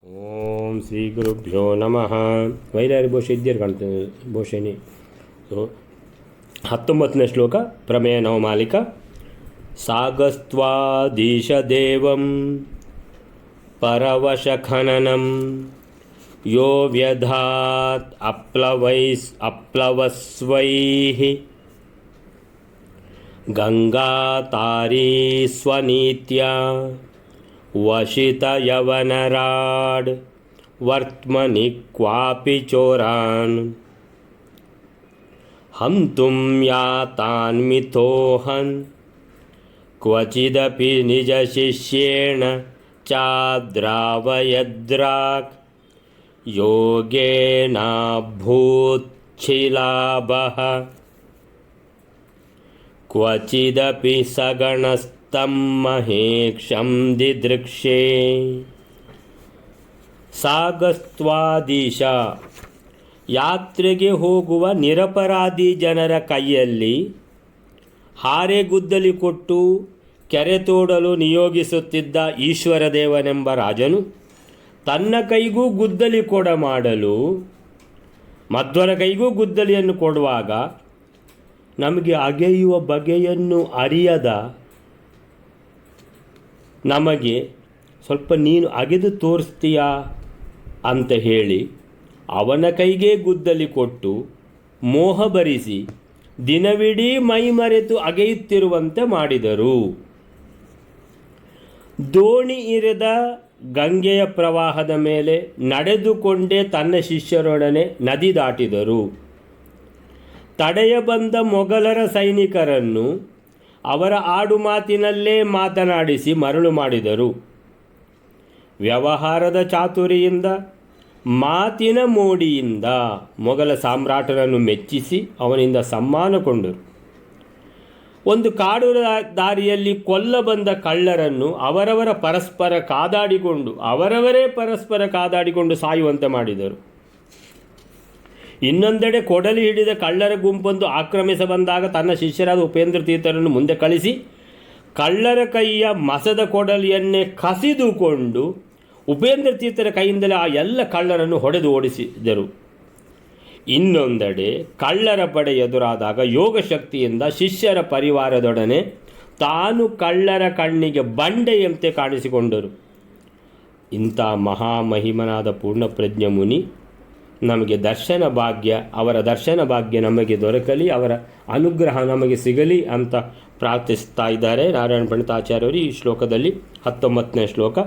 ಓಂ ಶ್ರೀ ಗುರುಭ್ಯೋ ನಮಃ. ವೈರಾರಿ ಘೋಷ ಇದ್ದೀರು ಕಾಣ್ತದೆ ಘೋಷಣಿ. ಸೊ 19ನೇ ಶ್ಲೋಕ ಪ್ರಮೇಯ ನವಮಾಲಿಕ. ಸಾಗಸ್ತ್ವಾದೀಶದೇವಂ ಪರವಶಖನನಂ ಯೋ ವ್ಯಧಾತ್ ಅಪ್ಲವಸ್ವೈಃ ಗಂಗಾತಾರೀ ಸ್ವನೀತ್ಯಾ ವಶಿತಯವನರಾಡ್ ವರ್ತಮನಿ ಕ್ವಾಪಿ ಚೋರಾನ್ ಹಂತುಂ ಯಾತಾನ್ ಮಿಥೋಹನ್ ಕ್ವಚಿದಪಿ ನಿಜ ಶಿಷ್ಯೇಣ ಚಾದ್ರಾವಯದ್ರಾಕ್ ಯೋಗೇನಾಭೂಚ್ಛಿಲಾಭಃ ಕ್ವಚಿದಪಿ ಸಗಣಸ್ತಂ ಮಹೇಕ್ಷಂ ದಿದೃಕ್ಷೇ. ಸಾಗಸ್ತ್ವಾದೀಶ, ಯಾತ್ರೆಗೆ ಹೋಗುವ ನಿರಪರಾಧಿ ಜನರ ಕೈಯಲ್ಲಿ ಹಾರೆಗುದ್ದಲಿ ಕೊಟ್ಟು ಕೆರೆ ತೋಡಲು ನಿಯೋಗಿಸುತ್ತಿದ್ದ ಈಶ್ವರದೇವನೆಂಬ ರಾಜನು ತನ್ನ ಕೈಗೂ ಗುದ್ದಲಿ ಕೊಡ ಮಾಡಲು ಮಧ್ವರ ಕೈಗೂ ಗುದ್ದಲಿಯನ್ನು ಕೊಡುವಾಗ ನಮಗೆ ಅಗೆಯುವ ಬಗೆಯನ್ನು ಅರಿಯದ ನಮಗೆ ಸ್ವಲ್ಪ ನೀನು ಅಗೆದು ತೋರಿಸ್ತೀಯಾ ಅಂತ ಹೇಳಿ ಅವನ ಕೈಗೆ ಗುದ್ದಲಿ ಕೊಟ್ಟು ಮೋಹ ಭರಿಸಿ ದಿನವಿಡೀ ಮೈಮರೆತು ಅಗೆಯುತ್ತಿರುವಂತೆ ಮಾಡಿದರು. ದೋಣಿ ಇರದ ಗಂಗೆಯ ಪ್ರವಾಹದ ಮೇಲೆ ನಡೆದುಕೊಂಡೇ ತನ್ನ ಶಿಷ್ಯರೊಡನೆ ನದಿ ದಾಟಿದರು. ತಡೆಯ ಬಂದ ಮೊಘಲರ ಸೈನಿಕರನ್ನು ಅವರ ಆಡುಮಾತಿನಲ್ಲೇ ಮಾತನಾಡಿಸಿ ಮರಳು ಮಾಡಿದರು. ವ್ಯವಹಾರದ ಚಾತುರಿಯಿಂದ ಮಾತಿನ ಮೋಡಿಯಿಂದ ಮೊಘಲ ಸಾಮ್ರಾಟನನ್ನು ಮೆಚ್ಚಿಸಿ ಅವನಿಂದ ಸಮ್ಮಾನಗೊಂಡರು. ಒಂದು ಕಾಡು ದಾರಿಯಲ್ಲಿ ಕೊಲ್ಲ ಬಂದ ಕಳ್ಳರನ್ನು ಅವರವರೇ ಪರಸ್ಪರ ಕಾದಾಡಿಕೊಂಡು ಸಾಯುವಂತೆ ಮಾಡಿದರು. ಇನ್ನೊಂದೆಡೆ ಕೊಡಲಿ ಹಿಡಿದ ಕಳ್ಳರ ಗುಂಪೊಂದು ಆಕ್ರಮಿಸ ಬಂದಾಗ ತನ್ನ ಶಿಷ್ಯರಾದ ಉಪೇಂದ್ರ ತೀರ್ಥರನ್ನು ಮುಂದೆ ಕಳಿಸಿ ಕಳ್ಳರ ಕೈಯ ಮಸದ ಕೊಡಲಿಯನ್ನೇ ಕಸಿದುಕೊಂಡು ಉಪೇಂದ್ರ ತೀರ್ಥರ ಕೈಯಿಂದಲೇ ಆ ಎಲ್ಲ ಕಳ್ಳರನ್ನು ಹೊಡೆದು ಓಡಿಸಿದರು. ಇನ್ನೊಂದೆಡೆ ಕಳ್ಳರ ಪಡೆ ಎದುರಾದಾಗ ಯೋಗಶಕ್ತಿಯಿಂದ ಶಿಷ್ಯರ ಪರಿವಾರದೊಡನೆ ತಾನು ಕಳ್ಳರ ಕಣ್ಣಿಗೆ ಬಂಡೆಯಂತೆ ಕಾಣಿಸಿಕೊಂಡರು. ಇಂಥ ಮಹಾಮಹಿಮನಾದ ಪೂರ್ಣಪ್ರಜ್ಞ ಮುನಿ ನಮಗೆ ದರ್ಶನ ಭಾಗ್ಯ, ಅವರ ದರ್ಶನ ಭಾಗ್ಯ ನಮಗೆ ದೊರಕಲಿ, ಅವರ ಅನುಗ್ರಹ ನಮಗೆ ಸಿಗಲಿ ಅಂತ ಪ್ರಾರ್ಥಿಸ್ತಾ ಇದ್ದಾರೆ ನಾರಾಯಣ ಪಂಡಿತಾಚಾರ್ಯರು ಈ ಶ್ಲೋಕದಲ್ಲಿ. 19ನೇ ಶ್ಲೋಕ.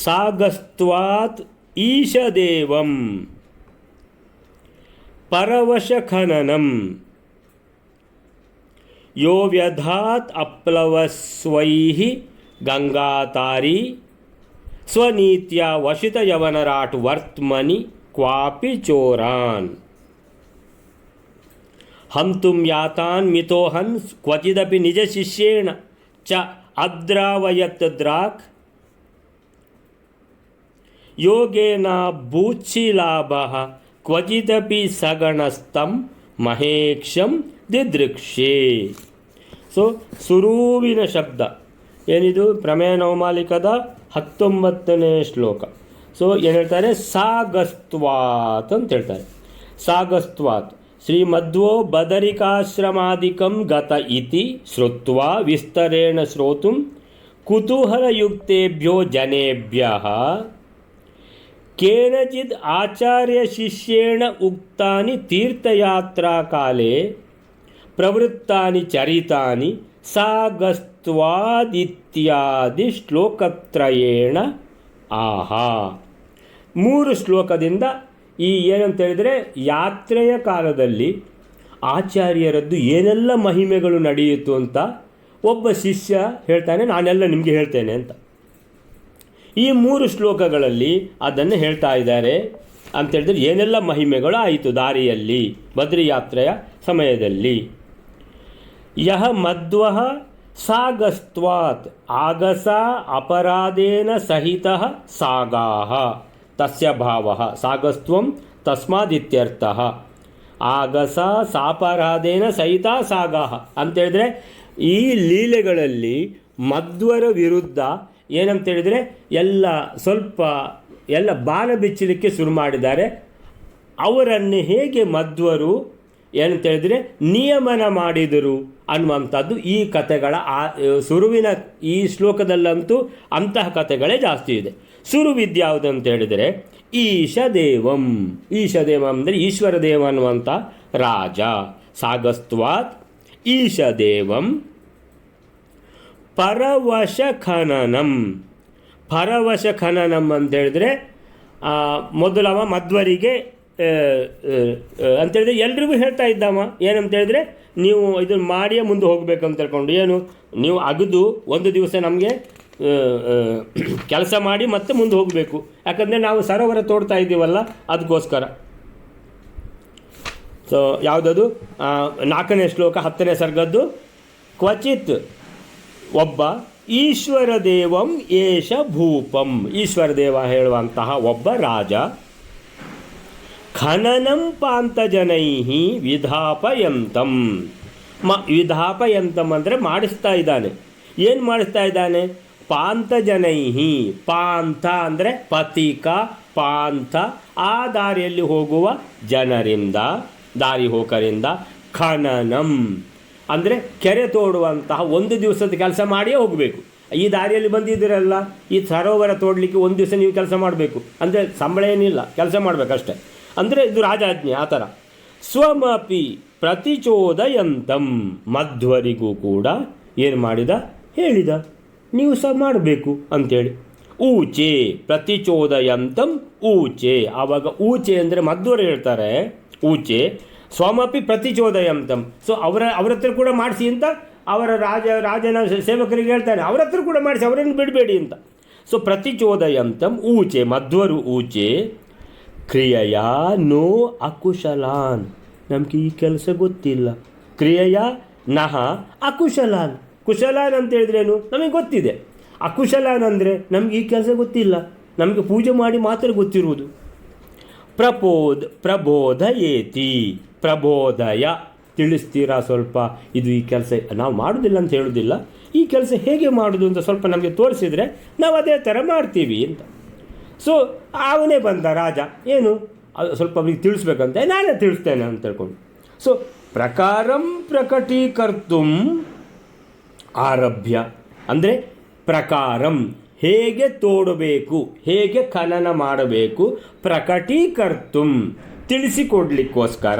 ಸಾಗಸ್ತ್ವಾತ್ ಈಶದೇವಂ ಪರವಶಖನನಂ ಯೋ ವ್ಯಧಾತ್ ಅಪ್ಲವಸ್ವೈಃ ಗಂಗಾತಾರೀ ಸ್ವನೀತ್ಯ ವಶಿತಯವನರಾಟ್ ವರ್ತಮನಿ ಕ್ವಾಪಿ ಚೋರಾನ್ ಹಂತುಂ ಯಾತಾನ್ ಮಿಥೋಹನ್ ಕ್ವಚಿದಪಿ ನಿಜ ಶಿಷ್ಯೇಣ ಚ ಅದ್ರಾವಯತ್ ದ್ರಾಕ್ ಯೋಗೇನ ಭೂಚ್ಛಿಲಾಭಃ ಕ್ವಚಿದಪಿ ಸಗಣಸ್ತಂ ಮಹೇಕ್ಷಂ ದಿದೃಕ್ಷೇ. ಸೊ ಸುರುವಿನ ಶಬ್ದ ಏನಿದು ಪ್ರಮೇಯ ನವಮಾಲಿಕದ 19ನೇ ಶ್ಲೋಕ. ಸೊ ಏನು ಹೇಳ್ತಾರೆ? ಸಾಗಸ್ತ್ವಾತ್ ಅಂತ ಹೇಳ್ತಾರೆ. ಸಾಗಸ್ತ್ವಾತ್ ಶ್ರೀಮಧ್ವೋ ಬದರಿಕಾಶ್ರಮಾದಿಕಂ ಗತ ಇತಿ ಶ್ರುತ್ವಾ ವಿಸ್ತರೇಣ ಶ್ರೋತುಂ ಕುತೂಹಲಯುಕ್ತೇಭ್ಯೋ ಜನೇಭ್ಯಃ ಕೇನಚಿದ್ ಆಚಾರ್ಯ ಶಿಷ್ಯೇಣ ಉಕ್ತಾನಿ ತೀರ್ಥಯಾತ್ರಾಕಾಲೇ ಪ್ರವೃತ್ತಾನಿ ಚರಿತಾನಿ ಸಾಗಸ್ತ್ವಾದಿತ್ಯಾದಿ ಶ್ಲೋಕತ್ರಯೇಣ ಆಹಾ. 3 ಶ್ಲೋಕದಿಂದ ಈ ಏನಂತ ಹೇಳಿದರೆ ಯಾತ್ರೆಯ ಕಾಲದಲ್ಲಿ ಆಚಾರ್ಯರದ್ದು ಏನೆಲ್ಲ ಮಹಿಮೆಗಳು ನಡೆಯಿತು ಅಂತ ಒಬ್ಬ ಶಿಷ್ಯ ಹೇಳ್ತಾನೆ, ನಾನೆಲ್ಲ ನಿಮಗೆ ಹೇಳ್ತೇನೆ ಅಂತ. ಈ 3 ಶ್ಲೋಕಗಳಲ್ಲಿ ಅದನ್ನು ಹೇಳ್ತಾ ಇದ್ದಾರೆ. ಅಂತೇಳಿದ್ರೆ ಏನೆಲ್ಲ ಮಹಿಮೆಗಳು ಆಯಿತು ದಾರಿಯಲ್ಲಿ ಬದ್ರಿ ಯಾತ್ರೆಯ ಸಮಯದಲ್ಲಿ. ಯಹ ಮಧ್ವಃ ಸಾಗಸ್ತ್ವಾತ್ ಆಗಸ ಅಪರಾಧೇನ ಸಹಿತಃ ಸಾಗಾಹ ತಸ್ಯ ಭಾವಃ ಸಾಗಸ್ತ್ವಂ ತಸ್ಮಾದಿತ್ಯರ್ಥಃ. ಆಗಸ ಸಾಪರಾಧೇನ ಸಹಿತ ಸಾಗಾಹ ಅಂತೇಳಿದ್ರೆ ಈ ಲೀಲೆಗಳಲ್ಲಿ ಮಧ್ವರ ವಿರುದ್ಧ ಏನಂತೇಳಿದರೆ ಎಲ್ಲ ಬಾಲ ಬಿಚ್ಚಲಿಕ್ಕೆ ಶುರು ಮಾಡಿದ್ದಾರೆ. ಅವರನ್ನು ಹೇಗೆ ಮಧ್ವರು ಏನಂತೇಳಿದರೆ ನಿಯಮನ ಮಾಡಿದರು ಅನ್ನುವಂಥದ್ದು ಈ ಕಥೆಗಳ ಸುರುವಿನ ಈ ಶ್ಲೋಕದಲ್ಲಂತೂ ಅಂತಹ ಕಥೆಗಳೇ ಜಾಸ್ತಿ ಇದೆ. ಸುರುವಿದ್ಯಾವುದು ಅಂತ ಹೇಳಿದರೆ ಈಶದೇವಂ ಅಂದರೆ ಈಶ್ವರ ದೇವ ಅನ್ನುವಂಥ ರಾಜ. ಸಾಗಸ್ತ್ವಾತ್ ಈಶದೇವಂ ಪರವಶ ಖನನಂ ಅಂತ ಹೇಳಿದರೆ ಮೊದಲವ ಮಧ್ವರಿಗೆ ಅಂತೇಳಿದ್ರೆ ಎಲ್ರಿಗೂ ಹೇಳ್ತಾ ಇದ್ದವ ಏನಂತೇಳಿದ್ರೆ, ನೀವು ಇದನ್ನು ಮಾಡಿಯೇ ಮುಂದೆ ಹೋಗಬೇಕು ಅಂತ ಹೇಳ್ಕೊಂಡು, ಏನು ನೀವು ಅಗದು ಒಂದು ದಿವಸ ನಮಗೆ ಕೆಲಸ ಮಾಡಿ ಮತ್ತೆ ಮುಂದೆ ಹೋಗಬೇಕು, ಯಾಕಂದರೆ ನಾವು ಸರೋವರ ತೋಡ್ತಾ ಇದ್ದೀವಲ್ಲ ಅದಕ್ಕೋಸ್ಕರ. ಸೊ ಯಾವುದದು 4ನೇ ಶ್ಲೋಕ 10ನೇ ಸರ್ಗದ್ದು. ಕ್ವಚಿತ್ ಒಬ್ಬ ಈಶ್ವರ ದೇವಂ ಏಷ ಭೂಪಂ, ಈಶ್ವರ ದೇವ ಹೇಳುವಂತಹ ಒಬ್ಬ ರಾಜ. ಖನನಂ ಪಾಂತಜನೈಹಿ ವಿಧಾಪಯಂತಂ ವಿಧಾಪಯಂತಂ ಅಂದರೆ ಮಾಡಿಸ್ತಾ ಇದ್ದಾನೆ. ಏನು ಮಾಡಿಸ್ತಾ ಇದ್ದಾನೆ? ಪಾಂತಜನೈಹಿ, ಪಾಂಥ ಅಂದರೆ ಪಥಿಕ, ಪಾಂಥ ಆ ದಾರಿಯಲ್ಲಿ ಹೋಗುವ ಜನರಿಂದ, ದಾರಿ ಹೋಕರಿಂದ. ಖನನಂ ಅಂದರೆ ಕೆರೆ ತೋಡುವಂತಹ ಒಂದು ದಿವಸದ ಕೆಲಸ ಮಾಡಿಯೇ ಹೋಗಬೇಕು. ಈ ದಾರಿಯಲ್ಲಿ ಬಂದಿದ್ದೀರಲ್ಲ, ಈ ಸರೋವರ ತೋಡಲಿಕ್ಕೆ ಒಂದು ದಿವಸ ನೀವು ಕೆಲಸ ಮಾಡಬೇಕು, ಅಂದರೆ ಸಂಬಳ ಏನಿಲ್ಲ, ಕೆಲಸ ಮಾಡಬೇಕಷ್ಟೆ. ಅಂದರೆ ಇದು ರಾಜಾಜ್ಞೆ ಆ ಥರ. ಸ್ವಮಪಿ ಪ್ರತಿಚೋದಯಂತಂ, ಮಧ್ವರಿಗೂ ಕೂಡ ಏನು ಮಾಡಿದ? ಹೇಳಿದ, ನೀವು ಸಹ ಮಾಡಬೇಕು ಅಂಥೇಳಿ. ಊಚೆ ಪ್ರತಿಚೋದಯಂತಂ ಊಚೆ. ಆವಾಗ ಊಚೆ ಅಂದರೆ ಮಧ್ವರು ಹೇಳ್ತಾರೆ ಊಚೆ. ಸ್ವಮಪಿ ಪ್ರತಿಚೋದಯಂತಂ, ಸೊ ಅವರ ಹತ್ರ ಕೂಡ ಮಾಡಿಸಿ ಅಂತ ಅವರ ರಾಜನ ಸೇವಕರಿಗೆ ಹೇಳ್ತಾನೆ, ಅವರ ಹತ್ರ ಕೂಡ ಮಾಡಿಸಿ, ಅವರನ್ನು ಬಿಡಬೇಡಿ ಅಂತ. ಸೊ ಪ್ರತಿಚೋದಯಂತಂ ಊಚೆ, ಮಧ್ವರು ಊಚೆ. ಕ್ರಿಯೆಯ ನೋ ಅಕುಶಲಾನ್, ನಮಗೆ ಈ ಕೆಲಸ ಗೊತ್ತಿಲ್ಲ. ಕ್ರಿಯೆಯ ನಹ ಅಕುಶಲಾನ್, ಕುಶಲಾನ್ ಅಂತ ಹೇಳಿದ್ರೇನು ನಮಗೆ ಗೊತ್ತಿದೆ, ಅಕುಶಲಾನ್ ಅಂದರೆ ನಮಗೆ ಈ ಕೆಲಸ ಗೊತ್ತಿಲ್ಲ, ನಮಗೆ ಪೂಜೆ ಮಾಡಿ ಮಾತ್ರ ಗೊತ್ತಿರುವುದು. ಪ್ರಬೋಧಯೇತಿ, ಪ್ರಬೋಧಯ ತಿಳಿಸ್ತೀರಾ ಸ್ವಲ್ಪ, ಇದು ಈ ಕೆಲಸ ನಾವು ಮಾಡೋದಿಲ್ಲ ಅಂತ ಹೇಳೋದಿಲ್ಲ, ಈ ಕೆಲಸ ಹೇಗೆ ಮಾಡೋದು ಅಂತ ಸ್ವಲ್ಪ ನಮಗೆ ತೋರಿಸಿದರೆ ನಾವು ಅದೇ ಥರ ಮಾಡ್ತೀವಿ ಅಂತ. ಸೊ ಅವನೇ ಬಂದ ರಾಜ, ಏನು ಅದು ಸ್ವಲ್ಪ ಅವನಿಗೆ ತಿಳಿಸ್ಬೇಕಂತ, ನಾನೇ ತಿಳಿಸ್ತೇನೆ ಅಂತ ಹೇಳ್ಕೊಂಡು. ಸೊ ಪ್ರಕಾರಂ ಪ್ರಕಟೀಕರ್ತುಂ ಆರಭ್ಯ ಅಂದರೆ ಪ್ರಕಾರಂ ಹೇಗೆ ತೋಡಬೇಕು, ಹೇಗೆ ಖನನ ಮಾಡಬೇಕು, ಪ್ರಕಟೀಕರ್ತುಂ ತಿಳಿಸಿಕೊಡ್ಲಿಕ್ಕೋಸ್ಕರ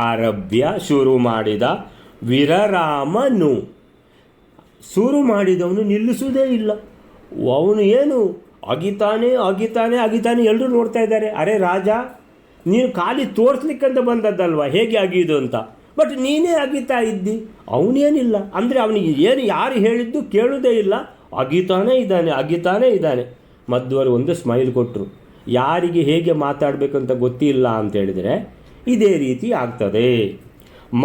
ಆರಭ್ಯ ಶುರು ಮಾಡಿದ. ವಿರರಾಮನು, ಶುರು ಮಾಡಿದವನು ನಿಲ್ಲಿಸುವುದೇ ಇಲ್ಲ. ಅವನು ಏನು ಅಗಿತಾನೆ ಎಲ್ಲರೂ ನೋಡ್ತಾ ಇದ್ದಾರೆ. ಅರೆ ರಾಜ, ನೀನು ಖಾಲಿ ತೋರಿಸ್ಲಿಕ್ಕಂತ ಬಂದದ್ದಲ್ವ ಹೇಗೆ ಅಗಿಯೋದು ಅಂತ, ಬಟ್ ನೀನೇ ಅಗಿತಾ ಇದ್ದಿ. ಅವನೇನಿಲ್ಲ ಅಂದರೆ ಅವನಿಗೆ ಏನು ಯಾರು ಹೇಳಿದ್ದು ಕೇಳುವುದೇ ಇಲ್ಲ, ಅಗಿತಾನೇ ಇದ್ದಾನೆ. ಮಧ್ವರು ಒಂದು ಸ್ಮೈಲ್ ಕೊಟ್ಟರು. ಯಾರಿಗೆ ಹೇಗೆ ಮಾತಾಡಬೇಕಂತ ಗೊತ್ತಿಲ್ಲ ಅಂತ ಹೇಳಿದರೆ ಇದೇ ರೀತಿ ಆಗ್ತದೆ.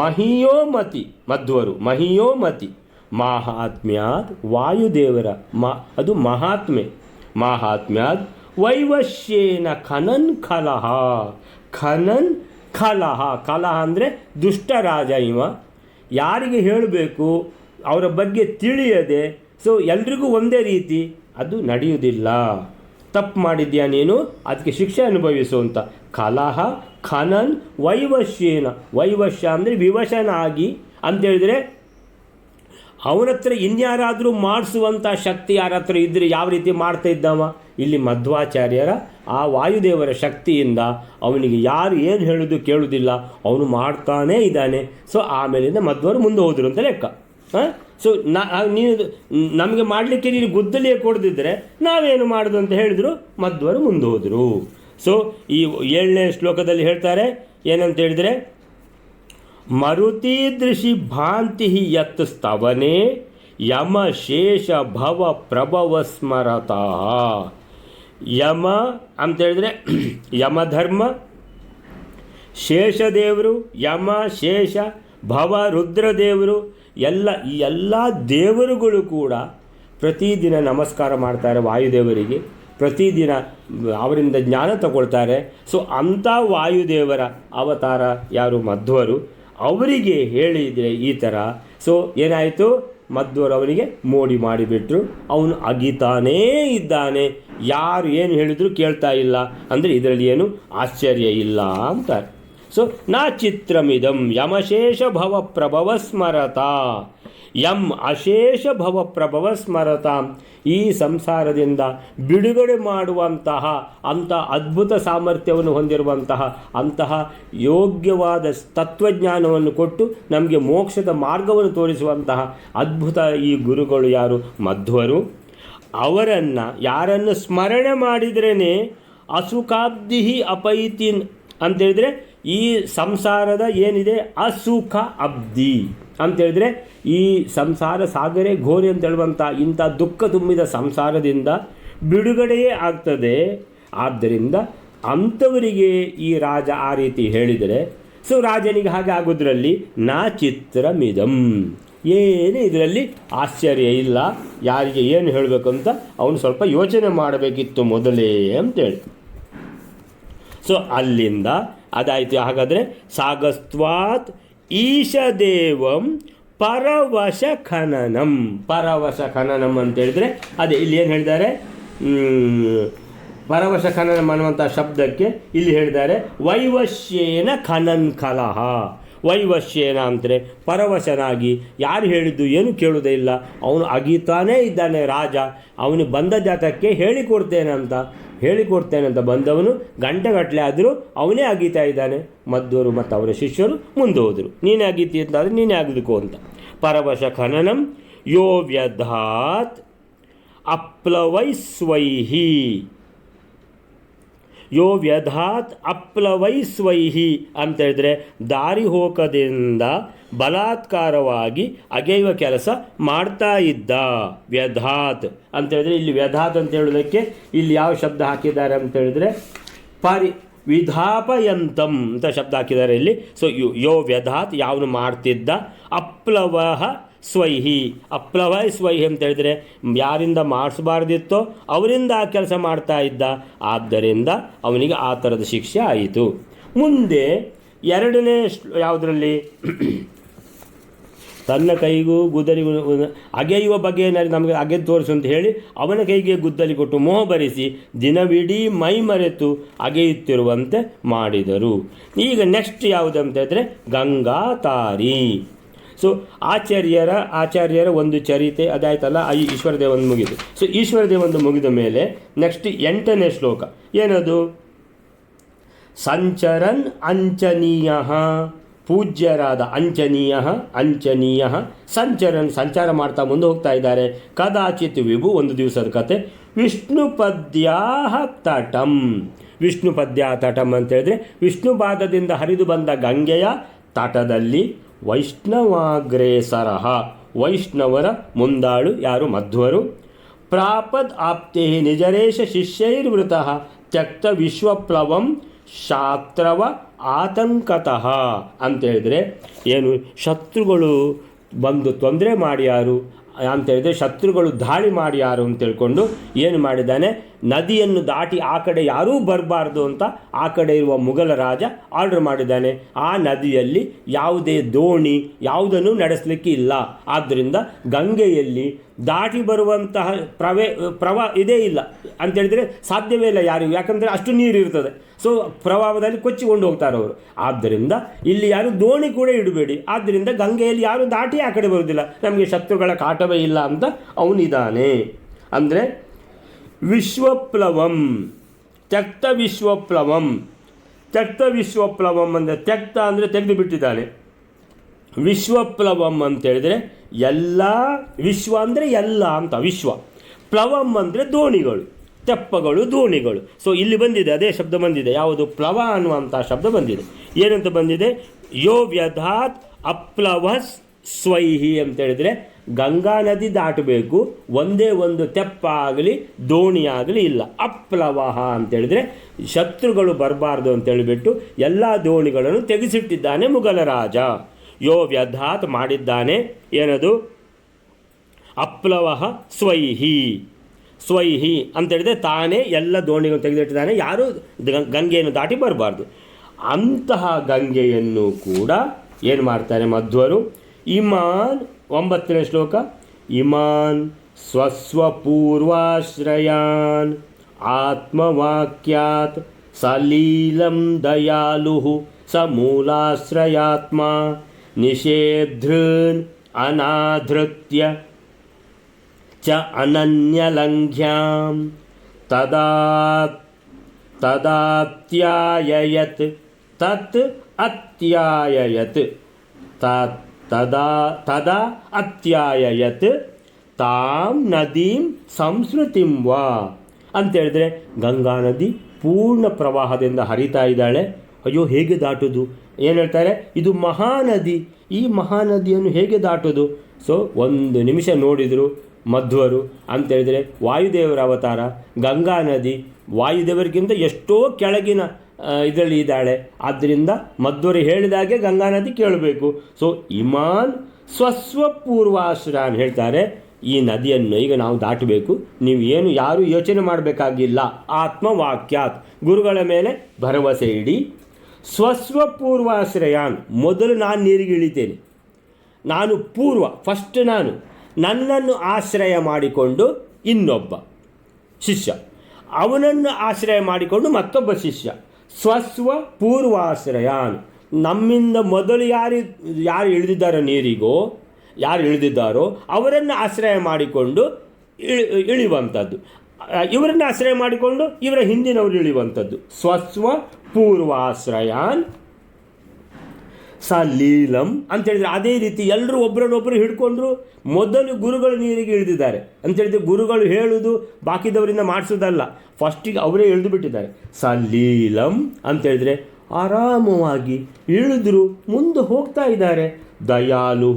ಮಹಿಯೋಮತಿ, ಮಧ್ವರು ಮಹಿಯೋಮತಿ ಮಾಹಾತ್ಮ್ಯಾದ್ ವಾಯುದೇವರ ಅದು ಮಾಹಾತ್ಮ್ಯಾದ್ ವೈವಶ್ಯೇನ ಖನನ್ ಖಲಹ ಅಂದರೆ ದುಷ್ಟರಾಜ ಇವ. ಯಾರಿಗೆ ಹೇಳಬೇಕು ಅವರ ಬಗ್ಗೆ ತಿಳಿಯದೆ, ಸೊ ಎಲ್ರಿಗೂ ಒಂದೇ ರೀತಿ ಅದು ನಡೆಯುವುದಿಲ್ಲ. ತಪ್ಪು ಮಾಡಿದ್ಯಾ ನೀನು, ಅದಕ್ಕೆ ಶಿಕ್ಷೆ ಅನುಭವಿಸು ಅಂತ. ಕಲಹ ಖನನ್ ವೈವಶ್ಯೇನ, ವೈವಶ್ಯ ಅಂದರೆ ವಿವಶನಾಗಿ ಅಂತೇಳಿದರೆ ಅವನ ಹತ್ರ ಇನ್ಯಾರಾದರೂ ಮಾಡಿಸುವಂಥ ಶಕ್ತಿ ಯಾರ ಹತ್ರ ಇದ್ದರೆ ಯಾವ ರೀತಿ ಮಾಡ್ತಾ ಇದ್ದವ, ಇಲ್ಲಿ ಮಧ್ವಾಚಾರ್ಯರ ಆ ವಾಯುದೇವರ ಶಕ್ತಿಯಿಂದ ಅವನಿಗೆ ಯಾರು ಏನು ಹೇಳೋದು ಕೇಳುವುದಿಲ್ಲ, ಅವನು ಮಾಡ್ತಾನೇ ಇದ್ದಾನೆ. ಸೊ ಆಮೇಲಿಂದ ಮಧ್ವರು ಮುಂದೆ ಹೋದರು ಅಂತ ಲೆಕ್ಕ. ಸೊ ನೀನು ನಮಗೆ ಮಾಡಲಿಕ್ಕೆ ನೀನು ಗುದ್ದಲಿಯೇ ಕೊಡದಿದ್ದರೆ ನಾವೇನು ಮಾಡೋದು ಅಂತ ಹೇಳಿದ್ರು, ಮಧ್ವರು ಮುಂದೆ ಹೋದರು. ಸೊ ಈ 7ನೇ ಶ್ಲೋಕದಲ್ಲಿ ಹೇಳ್ತಾರೆ ಏನಂತ ಹೇಳಿದರೆ, ಮರುತೀದೃಶಿ ಭಾಂತಿ ಯತ್ ಸ್ತವನೆ ಯಮ ಶೇಷ ಭವ ಪ್ರಭವ ಸ್ಮರತಃ. ಯಮ ಅಂತೇಳಿದರೆ ಯಮಧರ್ಮ, ಶೇಷದೇವರು, ಯಮ ಶೇಷ ಭವ ರುದ್ರದೇವರು ಈ ಎಲ್ಲ ದೇವರುಗಳು ಕೂಡ ಪ್ರತಿದಿನ ನಮಸ್ಕಾರ ಮಾಡ್ತಾರೆ ವಾಯುದೇವರಿಗೆ, ಪ್ರತಿದಿನ ಅವರಿಂದ ಜ್ಞಾನ ತಗೊಳ್ತಾರೆ. ಸೊ ಅಂಥ ವಾಯುದೇವರ ಅವತಾರ ಯಾರು? ಮಧ್ವರು. ಅವರಿಗೆ ಹೇಳಿದರೆ ಈ ಥರ. ಸೊ ಏನಾಯಿತು, ಮಧ್ವರು ಅವನಿಗೆ ಮೋಡಿ ಮಾಡಿಬಿಟ್ರು. ಅವನು ಅಗಿತಾನೇ ಇದ್ದಾನೆ, ಯಾರು ಏನು ಹೇಳಿದ್ರು ಕೇಳ್ತಾ ಇಲ್ಲ. ಅಂದರೆ ಇದರಲ್ಲಿ ಏನು ಆಶ್ಚರ್ಯ ಇಲ್ಲ ಅಂತಾರೆ. ಸೊ ನಾ ಚಿತ್ರಮಿದಂ ಯಮಶೇಷ ಭವ ಪ್ರಭವ ಸ್ಮರತ, ಯಂ ಅಶೇಷ ಭವ ಪ್ರಭವ ಸ್ಮರತ, ಈ ಸಂಸಾರದಿಂದ ಬಿಡುಗಡೆ ಮಾಡುವಂತಹ ಅಂಥ ಅದ್ಭುತ ಸಾಮರ್ಥ್ಯವನ್ನು ಹೊಂದಿರುವಂತಹ ಅಂತಹ ಯೋಗ್ಯವಾದ ತತ್ವಜ್ಞಾನವನ್ನು ಕೊಟ್ಟು ನಮಗೆ ಮೋಕ್ಷದ ಮಾರ್ಗವನ್ನು ತೋರಿಸುವಂತಹ ಅದ್ಭುತ ಈ ಗುರುಗಳು ಯಾರು? ಮಧ್ವರು. ಅವರನ್ನು ಯಾರನ್ನು ಸ್ಮರಣೆ ಮಾಡಿದ್ರೇ ಅಸುಖಾಬ್ಧಿ ಅಪೈತಿನ್ ಅಂತೇಳಿದರೆ ಈ ಸಂಸಾರದ ಏನಿದೆ ಅಸುಖ ಅಬ್ಧಿ ಅಂತೇಳಿದರೆ ಈ ಸಂಸಾರ ಸಾಗರೇ ಘೋರಿ ಅಂತ ಹೇಳುವಂಥ ಇಂಥ ದುಃಖ ತುಂಬಿದ ಸಂಸಾರದಿಂದ ಬಿಡುಗಡೆಯೇ ಆಗ್ತದೆ. ಆದ್ದರಿಂದ ಅಂಥವರಿಗೆ ಈ ರಾಜ ಆ ರೀತಿ ಹೇಳಿದರೆ, ಸೊ ರಾಜನಿಗೆ ಹಾಗೆ ಆಗೋದ್ರಲ್ಲಿ ನಾ ಚಿತ್ರಮಿದಂ, ಏನು ಇದರಲ್ಲಿ ಆಶ್ಚರ್ಯ ಇಲ್ಲ. ಯಾರಿಗೆ ಏನು ಹೇಳಬೇಕು ಅಂತ ಅವನು ಸ್ವಲ್ಪ ಯೋಚನೆ ಮಾಡಬೇಕಿತ್ತು ಮೊದಲೇ ಅಂತೇಳಿ. ಸೊ ಅಲ್ಲಿಂದ ಅದಾಯಿತು. ಹಾಗಾದರೆ ಸಾಗಸ್ತ್ವಾತ್ ಈಶದೇವಂ ಪರವಶ ಖನನಂ, ಪರವಶ ಖನನಂ ಅಂತೇಳಿದರೆ ಅದೇ ಇಲ್ಲಿ ಏನು ಹೇಳಿದ್ದಾರೆ, ಪರವಶ ಖನನಂ ಅನ್ನುವಂಥ ಶಬ್ದಕ್ಕೆ ಇಲ್ಲಿ ಹೇಳಿದ್ದಾರೆ ವೈವಶ್ಯೇನ ಖನನ್ ಕಲಹ. ವೈವಶ್ಯೇನ ಅಂದರೆ ಪರವಶನಾಗಿ, ಯಾರು ಹೇಳಿದ್ದು ಏನು ಕೇಳುವುದೇ ಇಲ್ಲ, ಅವನು ಅಗೀತಾನೇ ಇದ್ದಾನೆ ರಾಜ. ಅವನು ಬಂದ ಜಾತಕ್ಕೆ ಹೇಳಿಕೊಡ್ತೇನೆ ಅಂತ ಬಂದವನು ಗಂಟೆಗಟ್ಟಲೆ ಆದರೂ ಅವನೇ ಅಗೀತಾ ಇದ್ದಾನೆ. ಮಧ್ವರು ಮತ್ತು ಅವರ ಶಿಷ್ಯರು ಮುಂದೆ ಹೋದರು, ನೀನೇ ಅಗೀತಿ ಅಂತಾದರೆ ನೀನೇ ಆಗಬೇಕು ಅಂತ. ಪರವಶ ಖನನಂ ಯೋ ವ್ಯಧಾತ್ ಅಪ್ಲವೈಸ್ವೈಹಿ, ಯೋ ವ್ಯಧಾತ್ ಅಪ್ಲವೈಸ್ವೈಹಿ ಅಂತ ಹೇಳಿದ್ರೆ ದಾರಿ ಹೋಕದಿಂದ ಬಲಾತ್ಕಾರವಾಗಿ ಅಗೆಯುವ ಕೆಲಸ ಮಾಡ್ತಾ ಇದ್ದ. ವ್ಯಧಾತ್ ಅಂತ ಹೇಳಿದ್ರೆ ಇಲ್ಲಿ ವ್ಯಧಾತ್ ಅಂತ ಹೇಳೋದಕ್ಕೆ ಇಲ್ಲಿ ಯಾವ ಶಬ್ದ ಹಾಕಿದ್ದಾರೆ ಅಂತ ಹೇಳಿದ್ರೆ ವಿಧಾಪಯಂತಂ ಅಂತ ಶಬ್ದ ಹಾಕಿದ್ದಾರೆ ಇಲ್ಲಿ. ಸೊ ಯೋ ವ್ಯಧಾತ್ ಯಾವನು ಮಾಡ್ತಿದ್ದ, ಅಪ್ಲವಃ ಸ್ವೈಹಿ, ಅಪ್ಲವ ಸ್ವೈಹಿ ಅಂತ ಹೇಳಿದರೆ ಯಾರಿಂದ ಮಾಡಿಸಬಾರ್ದಿತ್ತೋ ಅವರಿಂದ ಆ ಕೆಲಸ ಮಾಡ್ತಾ ಇದ್ದ. ಆದ್ದರಿಂದ ಅವನಿಗೆ ಆ ಥರದ ಶಿಕ್ಷೆ ಆಯಿತು. ಮುಂದೆ ಎರಡನೇ ಯಾವುದರಲ್ಲಿ ತನ್ನ ಕೈಗೂ ಗುದ್ದಲಿ ಅಗೆಯುವ ಬಗೆಯಲ್ಲಿ ನಮಗೆ ಅಗೆದು ತೋರಿಸು ಅಂತ ಹೇಳಿ ಅವನ ಕೈಗೆ ಗುದ್ದಲಿ ಕೊಟ್ಟು ಮೋಹ ಭರಿಸಿ ದಿನವಿಡೀ ಮೈ ಮರೆತು ಅಗೆಯುತ್ತಿರುವಂತೆ ಮಾಡಿದರು. ಈಗ ನೆಕ್ಸ್ಟ್ ಯಾವುದಂತ ಹೇಳಿದ್ರೆ ಗಂಗಾತಾರಿ. ಸೊ ಆಚಾರ್ಯರ ಒಂದು ಚರಿತೆ ಅದಾಯ್ತಲ್ಲ, ಈಶ್ವರದೇವನ್ ಮುಗಿದು. ಸೊ ಈಶ್ವರದೇವಂದು ಮುಗಿದ ಮೇಲೆ ನೆಕ್ಸ್ಟ್ 8ನೇ ಶ್ಲೋಕ ಏನದು? ಸಂಚರನ್ ಅಂಚನೀಯ, ಪೂಜ್ಯರಾದ ಅಂಚನೀಯ ಸಂಚರನ್ ಸಂಚಾರ ಮಾಡ್ತಾ ಮುಂದೆ ಹೋಗ್ತಾ ಇದ್ದಾರೆ. ಕದಾಚಿತ್ ವಿಭು ಒಂದು ದಿವಸದ ಕತೆ. ವಿಷ್ಣುಪದ್ಯಾ ತಟಂ, ವಿಷ್ಣುಪದ್ಯಾ ತಟಂ ಅಂತ ಹೇಳಿದ್ರೆ ವಿಷ್ಣುಪಾದದಿಂದ ಹರಿದು ಬಂದ ಗಂಗೆಯ ತಟದಲ್ಲಿ ವೈಷ್ಣವಾಗ್ರೇಸರ, ವೈಷ್ಣವರ ಮುಂದಾಳು ಯಾರು? ಮಧ್ವರು. ಪ್ರಾಪದ್ ಆಪ್ತೇ ನಿಜರೇಶ ಶಿಷ್ಯೈರ್ವೃತಃ ತ್ಯಕ್ತ ವಿಶ್ವಪ್ಲವಂ ಶಾತ್ರವ ಆತಂಕತಃ ಅಂತ ಹೇಳಿದರೆ ಏನು, ಶತ್ರುಗಳು ಬಂದು ತೊಂದರೆ ಮಾಡ್ಯಾರು ಅಂತೇಳಿದರೆ ಶತ್ರುಗಳು ದಾಳಿ ಮಾಡ್ಯಾರು ಅಂತ ತಿಳ್ಕೊಂಡು ಏನು ಮಾಡಿದ್ದಾನೆ, ನದಿಯನ್ನು ದಾಟಿ ಆ ಕಡೆ ಯಾರೂ ಬರಬಾರ್ದು ಅಂತ ಆ ಕಡೆ ಇರುವ ಮುಘಲ ರಾಜ ಆರ್ಡರ್ ಮಾಡಿದ್ದಾನೆ. ಆ ನದಿಯಲ್ಲಿ ಯಾವುದೇ ದೋಣಿ ಯಾವುದನ್ನು ನಡೆಸಲಿಕ್ಕೆ ಇಲ್ಲ. ಆದ್ದರಿಂದ ಗಂಗೆಯಲ್ಲಿ ದಾಟಿ ಬರುವಂತಹ ಇದೇ ಇಲ್ಲ ಅಂತೇಳಿದರೆ ಸಾಧ್ಯವೇ ಇಲ್ಲ ಯಾರಿಗೂ, ಯಾಕಂದರೆ ಅಷ್ಟು ನೀರು ಇರ್ತದೆ. ಸೊ ಪ್ರವಾಹದಲ್ಲಿ ಕೊಚ್ಚಿಕೊಂಡು ಹೋಗ್ತಾರೆ ಅವರು. ಆದ್ದರಿಂದ ಇಲ್ಲಿ ಯಾರು ದೋಣಿ ಕೂಡ ಇಡಬೇಡಿ, ಆದ್ದರಿಂದ ಗಂಗೆಯಲ್ಲಿ ಯಾರು ದಾಟಿ ಆ ಕಡೆ ಬರೋದಿಲ್ಲ, ನಮಗೆ ಶತ್ರುಗಳ ಕಾಟವೇ ಇಲ್ಲ ಅಂತ ಅವನಿದ್ದಾನೆ. ಅಂದರೆ ವಿಶ್ವಪ್ಲವಂ ತ್ಯಕ್ತ ವಿಶ್ವಪ್ಲವಂ, ತ್ಯಕ್ತ ವಿಶ್ವಪ್ಲವಂ ಅಂದರೆ ತ್ಯಕ್ತ ಅಂದರೆ ತೆಗೆದು ಬಿಟ್ಟಿದ್ದಾನೆ. ವಿಶ್ವಪ್ಲವಂ ಅಂತೇಳಿದರೆ ಎಲ್ಲ, ವಿಶ್ವ ಅಂದರೆ ಎಲ್ಲ ಅಂತ ವಿಶ್ವ, ಪ್ಲವಂ ಅಂದರೆ ದೋಣಿಗಳು, ತೆಪ್ಪಗಳು, ದೋಣಿಗಳು. ಸೊ ಇಲ್ಲಿ ಬಂದಿದೆ ಅದೇ ಶಬ್ದ ಬಂದಿದೆ, ಯಾವುದು? ಪ್ಲವ ಅನ್ನುವಂಥ ಶಬ್ದ ಬಂದಿದೆ. ಏನಂತ ಬಂದಿದೆ? ಯೋ ವ್ಯಧಾತ್ ಅಪ್ಲವಸ್ ಸ್ವೈಹಿ ಅಂತೇಳಿದರೆ ಗಂಗಾ ನದಿ ದಾಟಬೇಕು, ಒಂದೇ ಒಂದು ತೆಪ್ಪ ಆಗಲಿ ದೋಣಿ ಆಗಲಿ ಇಲ್ಲ. ಅಪ್ಲವಹ ಅಂತೇಳಿದರೆ ಶತ್ರುಗಳು ಬರಬಾರ್ದು ಅಂತೇಳಿಬಿಟ್ಟು ಎಲ್ಲ ದೋಣಿಗಳನ್ನು ತೆಗೆಸಿಟ್ಟಿದ್ದಾನೆ ಮುಘಲ ರಾಜ. ಯೋ ವ್ಯಧಾತ್ ಮಾಡಿದ್ದಾನೆ, ಏನದು? ಅಪ್ಲವಹ ಸ್ವೈಹಿ, ಸ್ವೈಹಿ ಅಂತೇಳಿದರೆ ತಾನೇ ಎಲ್ಲ ದೋಣಿಗಳನ್ನು ತೆಗೆದಿಟ್ಟಿದ್ದಾನೆ, ಯಾರೂ ಗಂಗೆಯನ್ನು ದಾಟಿ ಬರಬಾರ್ದು. ಅಂತಹ ಗಂಗೆಯನ್ನು ಕೂಡ ಏನು ಮಾಡ್ತಾರೆ ಮಧ್ವರು? ಇಮಾನ್ 9ನೇ ಶ್ಲೋಕ. ಇಮಾನ್ ಸ್ವಸ್ವಪೂರ್ವಾಶ್ರಯಾನ್ ಆತ್ಮವಾಕ್ಯಾತ್ ಸಲೀಲಂ ದಯಾಲು ಸ ಮೂಲಾಶ್ರಯಾತ್ಮ ನಿಷೇಧೃನ್ ಅನಾಧೃತ್ಯ ಚ ಅನನ್ಯಲಂಘ್ಯಾಂ ತದಾತ್ಯಾಯಯತ್ ತತ್ ಅತ್ಯಾಯಯತ್ ತದಾ ಅತ್ಯಾಯಯತ್ ತಾಂ ನದೀಂ ಸಂಸ್ಕೃತಿಂ ವಾ ಅಂತೇಳಿದ್ರೆ, ಗಂಗಾ ನದಿ ಪೂರ್ಣ ಪ್ರವಾಹದಿಂದ ಹರಿತಾ ಇದ್ದಾಳೆ. ಅಯ್ಯೋ, ಹೇಗೆ ದಾಟೋದು? ಏನು ಹೇಳ್ತಾರೆ, ಇದು ಮಹಾನದಿ, ಈ ಮಹಾನದಿಯನ್ನು ಹೇಗೆ ದಾಟೋದು? ಸೊ 1 ನಿಮಿಷ ನೋಡಿದರು ಮಧ್ವರು ಅಂತೇಳಿದರೆ ವಾಯುದೇವರ ಅವತಾರ. ಗಂಗಾ ನದಿ ವಾಯುದೇವರಿಗಿಂತ ಎಷ್ಟೋ ಕೆಳಗಿನ ಇದರಲ್ಲಿ ಇದ್ದಾಳೆ. ಆದ್ದರಿಂದ ಮಧ್ವರು ಹೇಳಿದಾಗೆ ಗಂಗಾ ನದಿ ಕೇಳಬೇಕು. ಸೊ ಇಮಾನ್ ಸ್ವಸ್ವಪೂರ್ವಾಶ್ರಯಾನ್ ಹೇಳ್ತಾರೆ, ಈ ನದಿಯನ್ನು ಈಗ ನಾವು ದಾಟಬೇಕು. ನೀವು ಯಾರು ಯೋಚನೆ ಮಾಡಬೇಕಾಗಿಲ್ಲ. ಆತ್ಮವಾಕ್ಯಾತ್, ಗುರುಗಳ ಮೇಲೆ ಭರವಸೆ ಇಡಿ. ಸ್ವಸ್ವಪೂರ್ವಾಶ್ರಯಾನ್, ಮೊದಲು ನಾನು ನೀರಿಗೆ ಇಳಿತೇನೆ. ನಾನು ಫಸ್ಟ್ ನನ್ನನ್ನು ಆಶ್ರಯ ಮಾಡಿಕೊಂಡು ಇನ್ನೊಬ್ಬ ಶಿಷ್ಯ, ಅವನನ್ನು ಆಶ್ರಯ ಮಾಡಿಕೊಂಡು ಮತ್ತೊಬ್ಬ ಶಿಷ್ಯ. ಸ್ವಸ್ವಪೂರ್ವಾಶ್ರಯಾನ್, ನಮ್ಮಿಂದ ಮೊದಲು ಯಾರು ಇಳಿದಿದ್ದಾರೋ ನೀರಿಗೋ, ಯಾರು ಇಳಿದಿದ್ದಾರೋ ಅವರನ್ನು ಆಶ್ರಯ ಮಾಡಿಕೊಂಡು ಇಳಿಯುವಂಥದ್ದು, ಇವರನ್ನು ಆಶ್ರಯ ಮಾಡಿಕೊಂಡು ಇವರ ಹಿಂದಿನವರು ಇಳಿಯುವಂಥದ್ದು. ಸ್ವಸ್ವಪೂರ್ವಾಶ್ರಯಾನ್ ಸಲೀಲಂ ಅಂತೇಳಿದರೆ ಅದೇ ರೀತಿ ಎಲ್ಲರೂ ಒಬ್ಬರನ್ನೊಬ್ಬರು ಹಿಡ್ಕೊಂಡ್ರು. ಮೊದಲು ಗುರುಗಳು ನೀರಿಗೆ ಇಳಿದಿದ್ದಾರೆ ಅಂತೇಳಿದರೆ ಗುರುಗಳು ಹೇಳುವುದು ಬಾಕಿದವರಿಂದ ಮಾಡಿಸೋದಲ್ಲ, ಫಸ್ಟಿಗೆ ಅವರೇ ಇಳಿದು ಬಿಟ್ಟಿದ್ದಾರೆ. ಸಲೀಲಂ ಅಂತೇಳಿದರೆ ಆರಾಮವಾಗಿ ಇಳಿದ್ರು, ಮುಂದೆ ಹೋಗ್ತಾ ಇದ್ದಾರೆ. ದಯಾಲು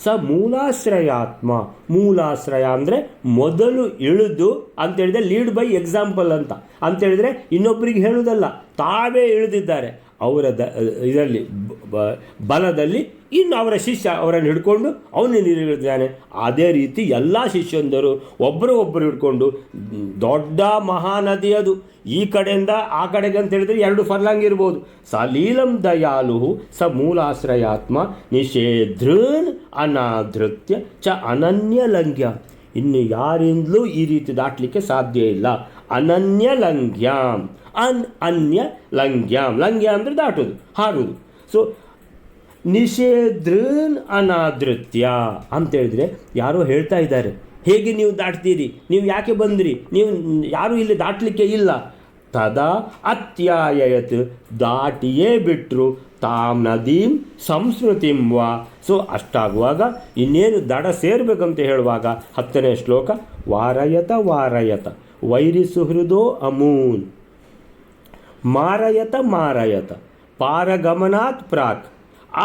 ಸ ಮೂಲಾಶ್ರಯಾತ್ಮ, ಮೂಲಾಶ್ರಯ ಅಂದರೆ ಮೊದಲು ಇಳಿದು ಅಂತೇಳಿದರೆ ಲೀಡ್ ಬೈ ಎಕ್ಸಾಂಪಲ್ ಅಂತೇಳಿದರೆ ಇನ್ನೊಬ್ಬರಿಗೆ ಹೇಳುವುದಲ್ಲ, ತಾವೇ ಇಳಿದಿದ್ದಾರೆ ಅವರ ಇದರಲ್ಲಿ ಬಲದಲ್ಲಿ. ಇನ್ನು ಅವರ ಶಿಷ್ಯ ಅವರನ್ನು ಹಿಡ್ಕೊಂಡು ಅವನು ನೀರಿಳಿದ್ದಾನೆ. ಅದೇ ರೀತಿ ಎಲ್ಲ ಶಿಷ್ಯಂದರು ಒಬ್ಬರು ಹಿಡ್ಕೊಂಡು ದೊಡ್ಡ ಮಹಾನದಿ ಅದು, ಈ ಕಡೆಯಿಂದ ಆ ಕಡೆಗೆ ಅಂತ ಹೇಳಿದರೆ 2 ಫರ್ಲಾಂಗ್ ಇರ್ಬೋದು. ಸಲೀಲಂ ದಯಾಲು ಸ ಮೂಲಾಶ್ರಯಾತ್ಮ ನಿಷೇಧೃನ್ ಅನಾಧೃತ್ಯ ಚ ಅನನ್ಯ ಲಂಘ್ಯ. ಇನ್ನು ಯಾರಿಂದಲೂ ಈ ರೀತಿ ದಾಟಲಿಕ್ಕೆ ಸಾಧ್ಯ ಇಲ್ಲ. ಅನನ್ಯ ಲಂಘ್ಯಾಂ, ಅನ್ಯ ಲಂಘ್ಯಾಂ, ಲಂಘ್ಯ ಅಂದರೆ ದಾಟೋದು, ಹಾರುವುದು. ಸೊ ನಿಷೇಧೃನ್ ಅನಾಧೃತ್ಯ ಅಂತೇಳಿದರೆ ಯಾರೋ ಹೇಳ್ತಾ ಇದ್ದಾರೆ, ಹೇಗೆ ನೀವು ದಾಟ್ತೀರಿ, ನೀವು ಯಾಕೆ ಬಂದ್ರಿ, ನೀವು ಯಾರೂ ಇಲ್ಲಿ ದಾಟಲಿಕ್ಕೆ ಇಲ್ಲ. ತದಾ ಅತ್ಯಾಯಯತ್, ದಾಟಿಯೇ ಬಿಟ್ಟರು. ತಾಂ ನದೀಂ ಸಂಸ್ಕೃತಿಂ ವಾ. ಸೊ ಅಷ್ಟಾಗುವಾಗ ಇನ್ನೇನು ದಡ ಸೇರಬೇಕಂತ ಹೇಳುವಾಗ 10ನೇ ಶ್ಲೋಕ. ವಾರಯತ ವೈರಿ ಸುಹೃದೋ ಅಮೂನ್ ಮಾರಯತ ಪಾರಗಮನಾತ್ ಪ್ರಾಕ್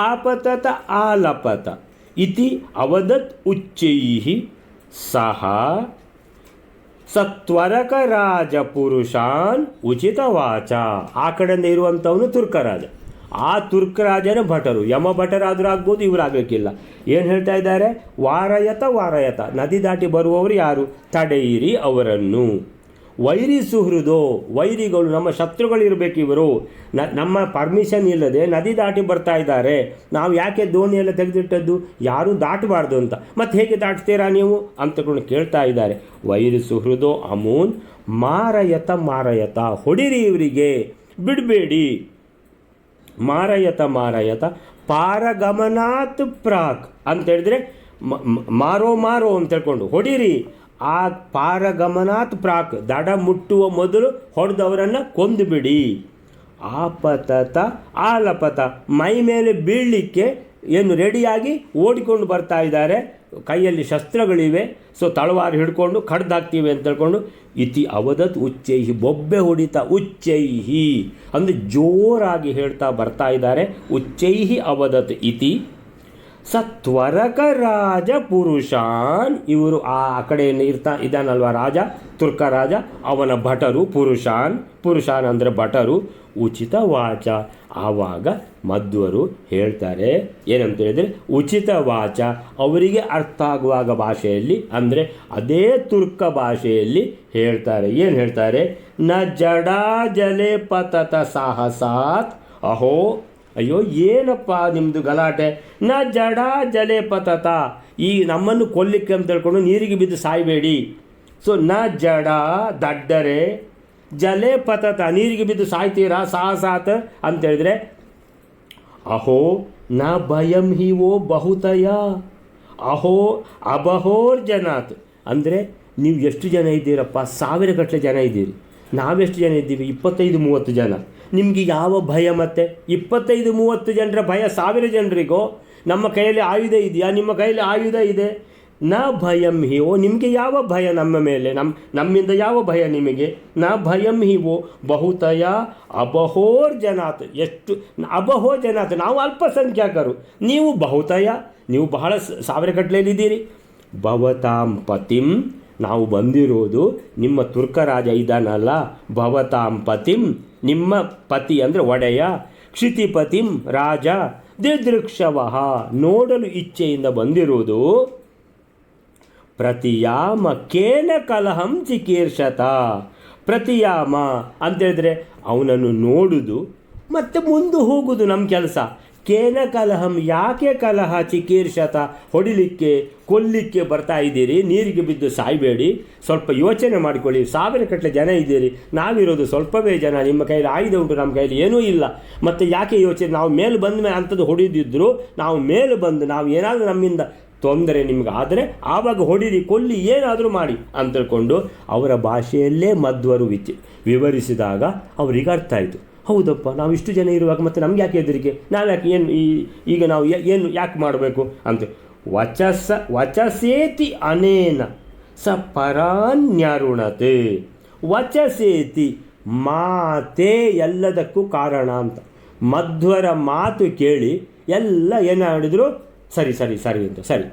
ಆಪತತ ಆಲಪತ ಇತಿ ಅವದತ್ ಉಚ್ಚೈಃ ಸಹ ಸತ್ವರಕ ರಾಜ ಪುರುಷಾನ್ ಉಚಿತವಾಚ. ಆ ಕಡೆಯಿಂದ ಇರುವಂಥವನು ತುರ್ಕರಾಜ. ಆ ತುರ್ಕರಾಜನ ಭಟರು, ಯಮ ಭಟರಾದರೂ ಆಗ್ಬೋದು, ಇವರಾಗಬೇಕಿಲ್ಲ. ಏನು ಹೇಳ್ತಾ ಇದ್ದಾರೆ? ವಾರಯತ, ನದಿ ದಾಟಿ ಬರುವವರು ಯಾರು? ತಡೆಯಿರಿ ಅವರನ್ನು. ವೈರಿ ಸುಹೃದೋ, ವೈರಿಗಳು, ನಮ್ಮ ಶತ್ರುಗಳಿರಬೇಕು ಇವರು. ನಮ್ಮ ಪರ್ಮಿಷನ್ ಇಲ್ಲದೆ ನದಿ ದಾಟಿ ಬರ್ತಾ ಇದ್ದಾರೆ. ನಾವು ಯಾಕೆ ದೋಣಿಯೆಲ್ಲ ತೆಗೆದಿಟ್ಟದ್ದು? ಯಾರೂ ದಾಟಬಾರ್ದು ಅಂತ. ಮತ್ತು ಹೇಗೆ ದಾಟ್ತೀರಾ ನೀವು ಅಂತಕೊಂಡು ಕೇಳ್ತಾ ಇದ್ದಾರೆ. ವೈರಿ ಸುಹೃದೋ ಅಮೂನ್ ಮಾರಯತ, ಹೊಡಿರಿ ಇವರಿಗೆ, ಬಿಡಬೇಡಿ. ಮಾರಯತ ಪಾರಗಮನಾತ್ ಪ್ರಾಕ್ ಅಂತೇಳಿದ್ರೆ ಮಾರೋ ಅಂತ ಹೇಳ್ಕೊಂಡು ಹೊಡಿರಿ. ಆ ಪಾರಗಮನಾತ್ ಪ್ರಾಕ್, ದಡ ಮುಟ್ಟುವ ಮೊದಲು ಹೊಡೆದವರನ್ನು ಕೊಂದು ಬಿಡಿ. ಆಪತತ ಆಲಪತ, ಮೈ ಮೇಲೆ ಬೀಳಲಿಕ್ಕೆ ಏನು ರೆಡಿಯಾಗಿ ಓಡಿಕೊಂಡು ಬರ್ತಾ ಇದ್ದಾರೆ. ಕೈಯಲ್ಲಿ ಶಸ್ತ್ರಗಳಿವೆ. ಸೊ ತಳವಾರು ಹಿಡ್ಕೊಂಡು ಕಡ್ದಾಕ್ತೀವಿ ಅಂತ ಹೇಳ್ಕೊಂಡು. ಇತಿ ಅವದತ್ ಉಚ್ಚೈಹಿ, ಬೊಬ್ಬೆ ಹೊಡಿತಾ ಉಚ್ಚೈಹಿ ಅಂದರೆ ಜೋರಾಗಿ ಹೇಳ್ತಾ ಬರ್ತಾ ಇದ್ದಾರೆ. ಉಚ್ಚೈಹಿ ಅವದತ್ ಇತಿ ಸತ್ವರಕ ರಾಜ ಪುರುಷಾನ್, ಇವರು ಆ ಕಡೆಯಲ್ಲಿ ಇದ್ದಾನಲ್ವ ರಾಜ, ತುರ್ಕ ರಾಜ, ಅವನ ಭಟರು ಪುರುಷಾನ್ ಅಂದರೆ ಭಟರು. ಉಚಿತ ವಾಚ, ಆವಾಗ ಮಧ್ವರು ಹೇಳ್ತಾರೆ ಏನಂತ ಹೇಳಿದರೆ ಉಚಿತ ವಾಚ, ಅವರಿಗೆ ಅರ್ಥ ಆಗುವಾಗ ಭಾಷೆಯಲ್ಲಿ, ಅಂದರೆ ಅದೇ ತುರ್ಕ ಭಾಷೆಯಲ್ಲಿ ಹೇಳ್ತಾರೆ. ಏನು ಹೇಳ್ತಾರೆ? ನ ಜಡಾ ಜಲೆ ಪತತ ಸಾಹಸಾತ್ ಅಹೋ ಅಯ್ಯೋ ಏನಪ್ಪ ನಿಮ್ಮದು ಗಲಾಟೆ, ನ ಜಡ ಜಲೆ ಪತತ, ಈ ನಮ್ಮನ್ನು ಕೊಲ್ಲಿಕ್ಕೆ ಅಂತ ಹೇಳ್ಕೊಂಡು ನೀರಿಗೆ ಬಿದ್ದು ಸಾಯಬೇಡಿ. ಸೊ ನ ಜಡ ದಡ್ಡರೆ, ಜಲೆ ಪತತ ನೀರಿಗೆ ಬಿದ್ದು ಸಾಯ್ತೀರಾ ಸಾಹಸಾತ ಅಂತೇಳಿದ್ರೆ, ಅಹೋ ನ ಭಯಂ ಹಿ ಓ ಬಹುತಯ ಅಹೋ ಅಬಹೋರ್ಜನಾತ್. ಅಂದರೆ ನೀವು ಎಷ್ಟು ಜನ ಇದ್ದೀರಪ್ಪ? 1000 ಗಟ್ಟಲೆ ಜನ ಇದ್ದೀರಿ. ನಾವೆಷ್ಟು ಜನ ಇದ್ದೀವಿ? 25-30 ಜನ. ನಿಮಗೆ ಯಾವ ಭಯ? ಮತ್ತೆ 25-30 ಜನರ ಭಯ 1000 ಜನರಿಗೋ? ನಮ್ಮ ಕೈಯಲ್ಲಿ ಆಯುಧ ಇದೆಯಾ? ನಿಮ್ಮ ಕೈಯಲ್ಲಿ ಆಯುಧ ಇದೆ. ನ ಭಯಂ ಹಿ ಓ, ನಿಮಗೆ ಯಾವ ಭಯ ನಮ್ಮ ಮೇಲೆ? ನಮ್ಮಿಂದ ಯಾವ ಭಯ ನಿಮಗೆ? ನ ಭಯಂ ಹಿ ಓ ಬಹುತಯ ಅಬಹೋರ್ಜನಾತ್. ಎಷ್ಟು ಅಬಹೋರ್ಜನಾತ್, ನಾವು ಅಲ್ಪಸಂಖ್ಯಾತರು, ನೀವು ಬಹುತಯ, ನೀವು ಬಹಳ 1000 ಗಟ್ಟಲೆಯಲ್ಲಿದ್ದೀರಿ. ಭವತಾಂ ಪತಿಂ, ನಾವು ಬಂದಿರೋದು ನಿಮ್ಮ ತುರ್ಕ ರಾಜ ಇದ್ದಾನಲ್ಲ, ಭವತಾಂ ಪತಿಂ, ನಿಮ್ಮ ಪತಿ ಅಂದರೆ ಒಡೆಯ, ಕ್ಷಿತಿಪತಿಂ ರಾಜ, ದಿದೃಕ್ಷವಃ ನೋಡಲು ಇಚ್ಛೆಯಿಂದ ಬಂದಿರುವುದು, ಪ್ರತಿಯಾಮ ಕೇನ ಕಲಹಂ ಚಿಕೀರ್ಷತ. ಪ್ರತಿಯಾಮ ಅಂತೇಳಿದ್ರೆ ಅವನನ್ನು ನೋಡುವುದು ಮತ್ತು ಮುಂದೆ ಹೋಗುವುದು ನಮ್ಮ ಕೆಲಸ. ಕೇನ ಕಲಹಂ, ಯಾಕೆ ಕಲಹ, ಚಿಕೀರ್ಷತ ಹೊಡಿಲಿಕ್ಕೆ ಕೊಲ್ಲಿಕ್ಕೆ ಬರ್ತಾ ಇದ್ದೀರಿ, ನೀರಿಗೆ ಬಿದ್ದು ಸಾಯಬೇಡಿ, ಸ್ವಲ್ಪ ಯೋಚನೆ ಮಾಡಿಕೊಳ್ಳಿ. 1000 ಗಟ್ಟಲೆ ಜನ ಇದ್ದೀರಿ, ನಾವಿರೋದು ಸ್ವಲ್ಪವೇ ಜನ, ನಿಮ್ಮ ಕೈಯಲ್ಲಿ ಆಯುಧ ಉಂಟು, ನಮ್ಮ ಕೈಯಲ್ಲಿ ಏನೂ ಇಲ್ಲ. ಮತ್ತು ಯಾಕೆ ಯೋಚನೆ? ನಾವು ಮೇಲೆ ಬಂದ ಮೇಲೆ ಅಂಥದ್ದು ಹೊಡಿದಿದ್ರು, ನಾವು ಮೇಲೆ ಬಂದು ನಾವು ಏನಾದರೂ ನಮ್ಮಿಂದ ತೊಂದರೆ ನಿಮ್ಗೆ ಆದರೆ ಆವಾಗ ಹೊಡಿರಿ, ಕೊಲ್ಲಿ, ಏನಾದರೂ ಮಾಡಿ ಅಂತ ತಿಳ್ಕೊಂಡು ಅವರ ಭಾಷೆಯಲ್ಲೇ ಮಧ್ವರು ವಿವರಿಸಿದಾಗ ಅವರಿಗೆ ಅರ್ಥ ಆಯಿತು. ಹೌದಪ್ಪ, ನಾವು ಇಷ್ಟು ಜನ ಇರುವಾಗ ಮತ್ತೆ ನಮ್ಗೆ ಯಾಕೆ ಹೆದರಿಕೆ? ನಾವು ಯಾಕೆ ಏನು ಈಗ ನಾವು ಏನು ಯಾಕೆ ಮಾಡಬೇಕು ಅಂತ. ವಚಸೇತಿ ಅನೇನ ಸ ಪರಾನ್ಯರುಣತೆ. ವಚಸೇತಿ, ಮಾತೇ ಎಲ್ಲದಕ್ಕೂ ಕಾರಣ ಅಂತ. ಮಧ್ವರ ಮಾತು ಕೇಳಿ ಎಲ್ಲ ಏನು ಮಾಡಿದ್ರು, ಸರಿ ಸರಿ ಸರಿ ಅಂತ. ಸರಿ,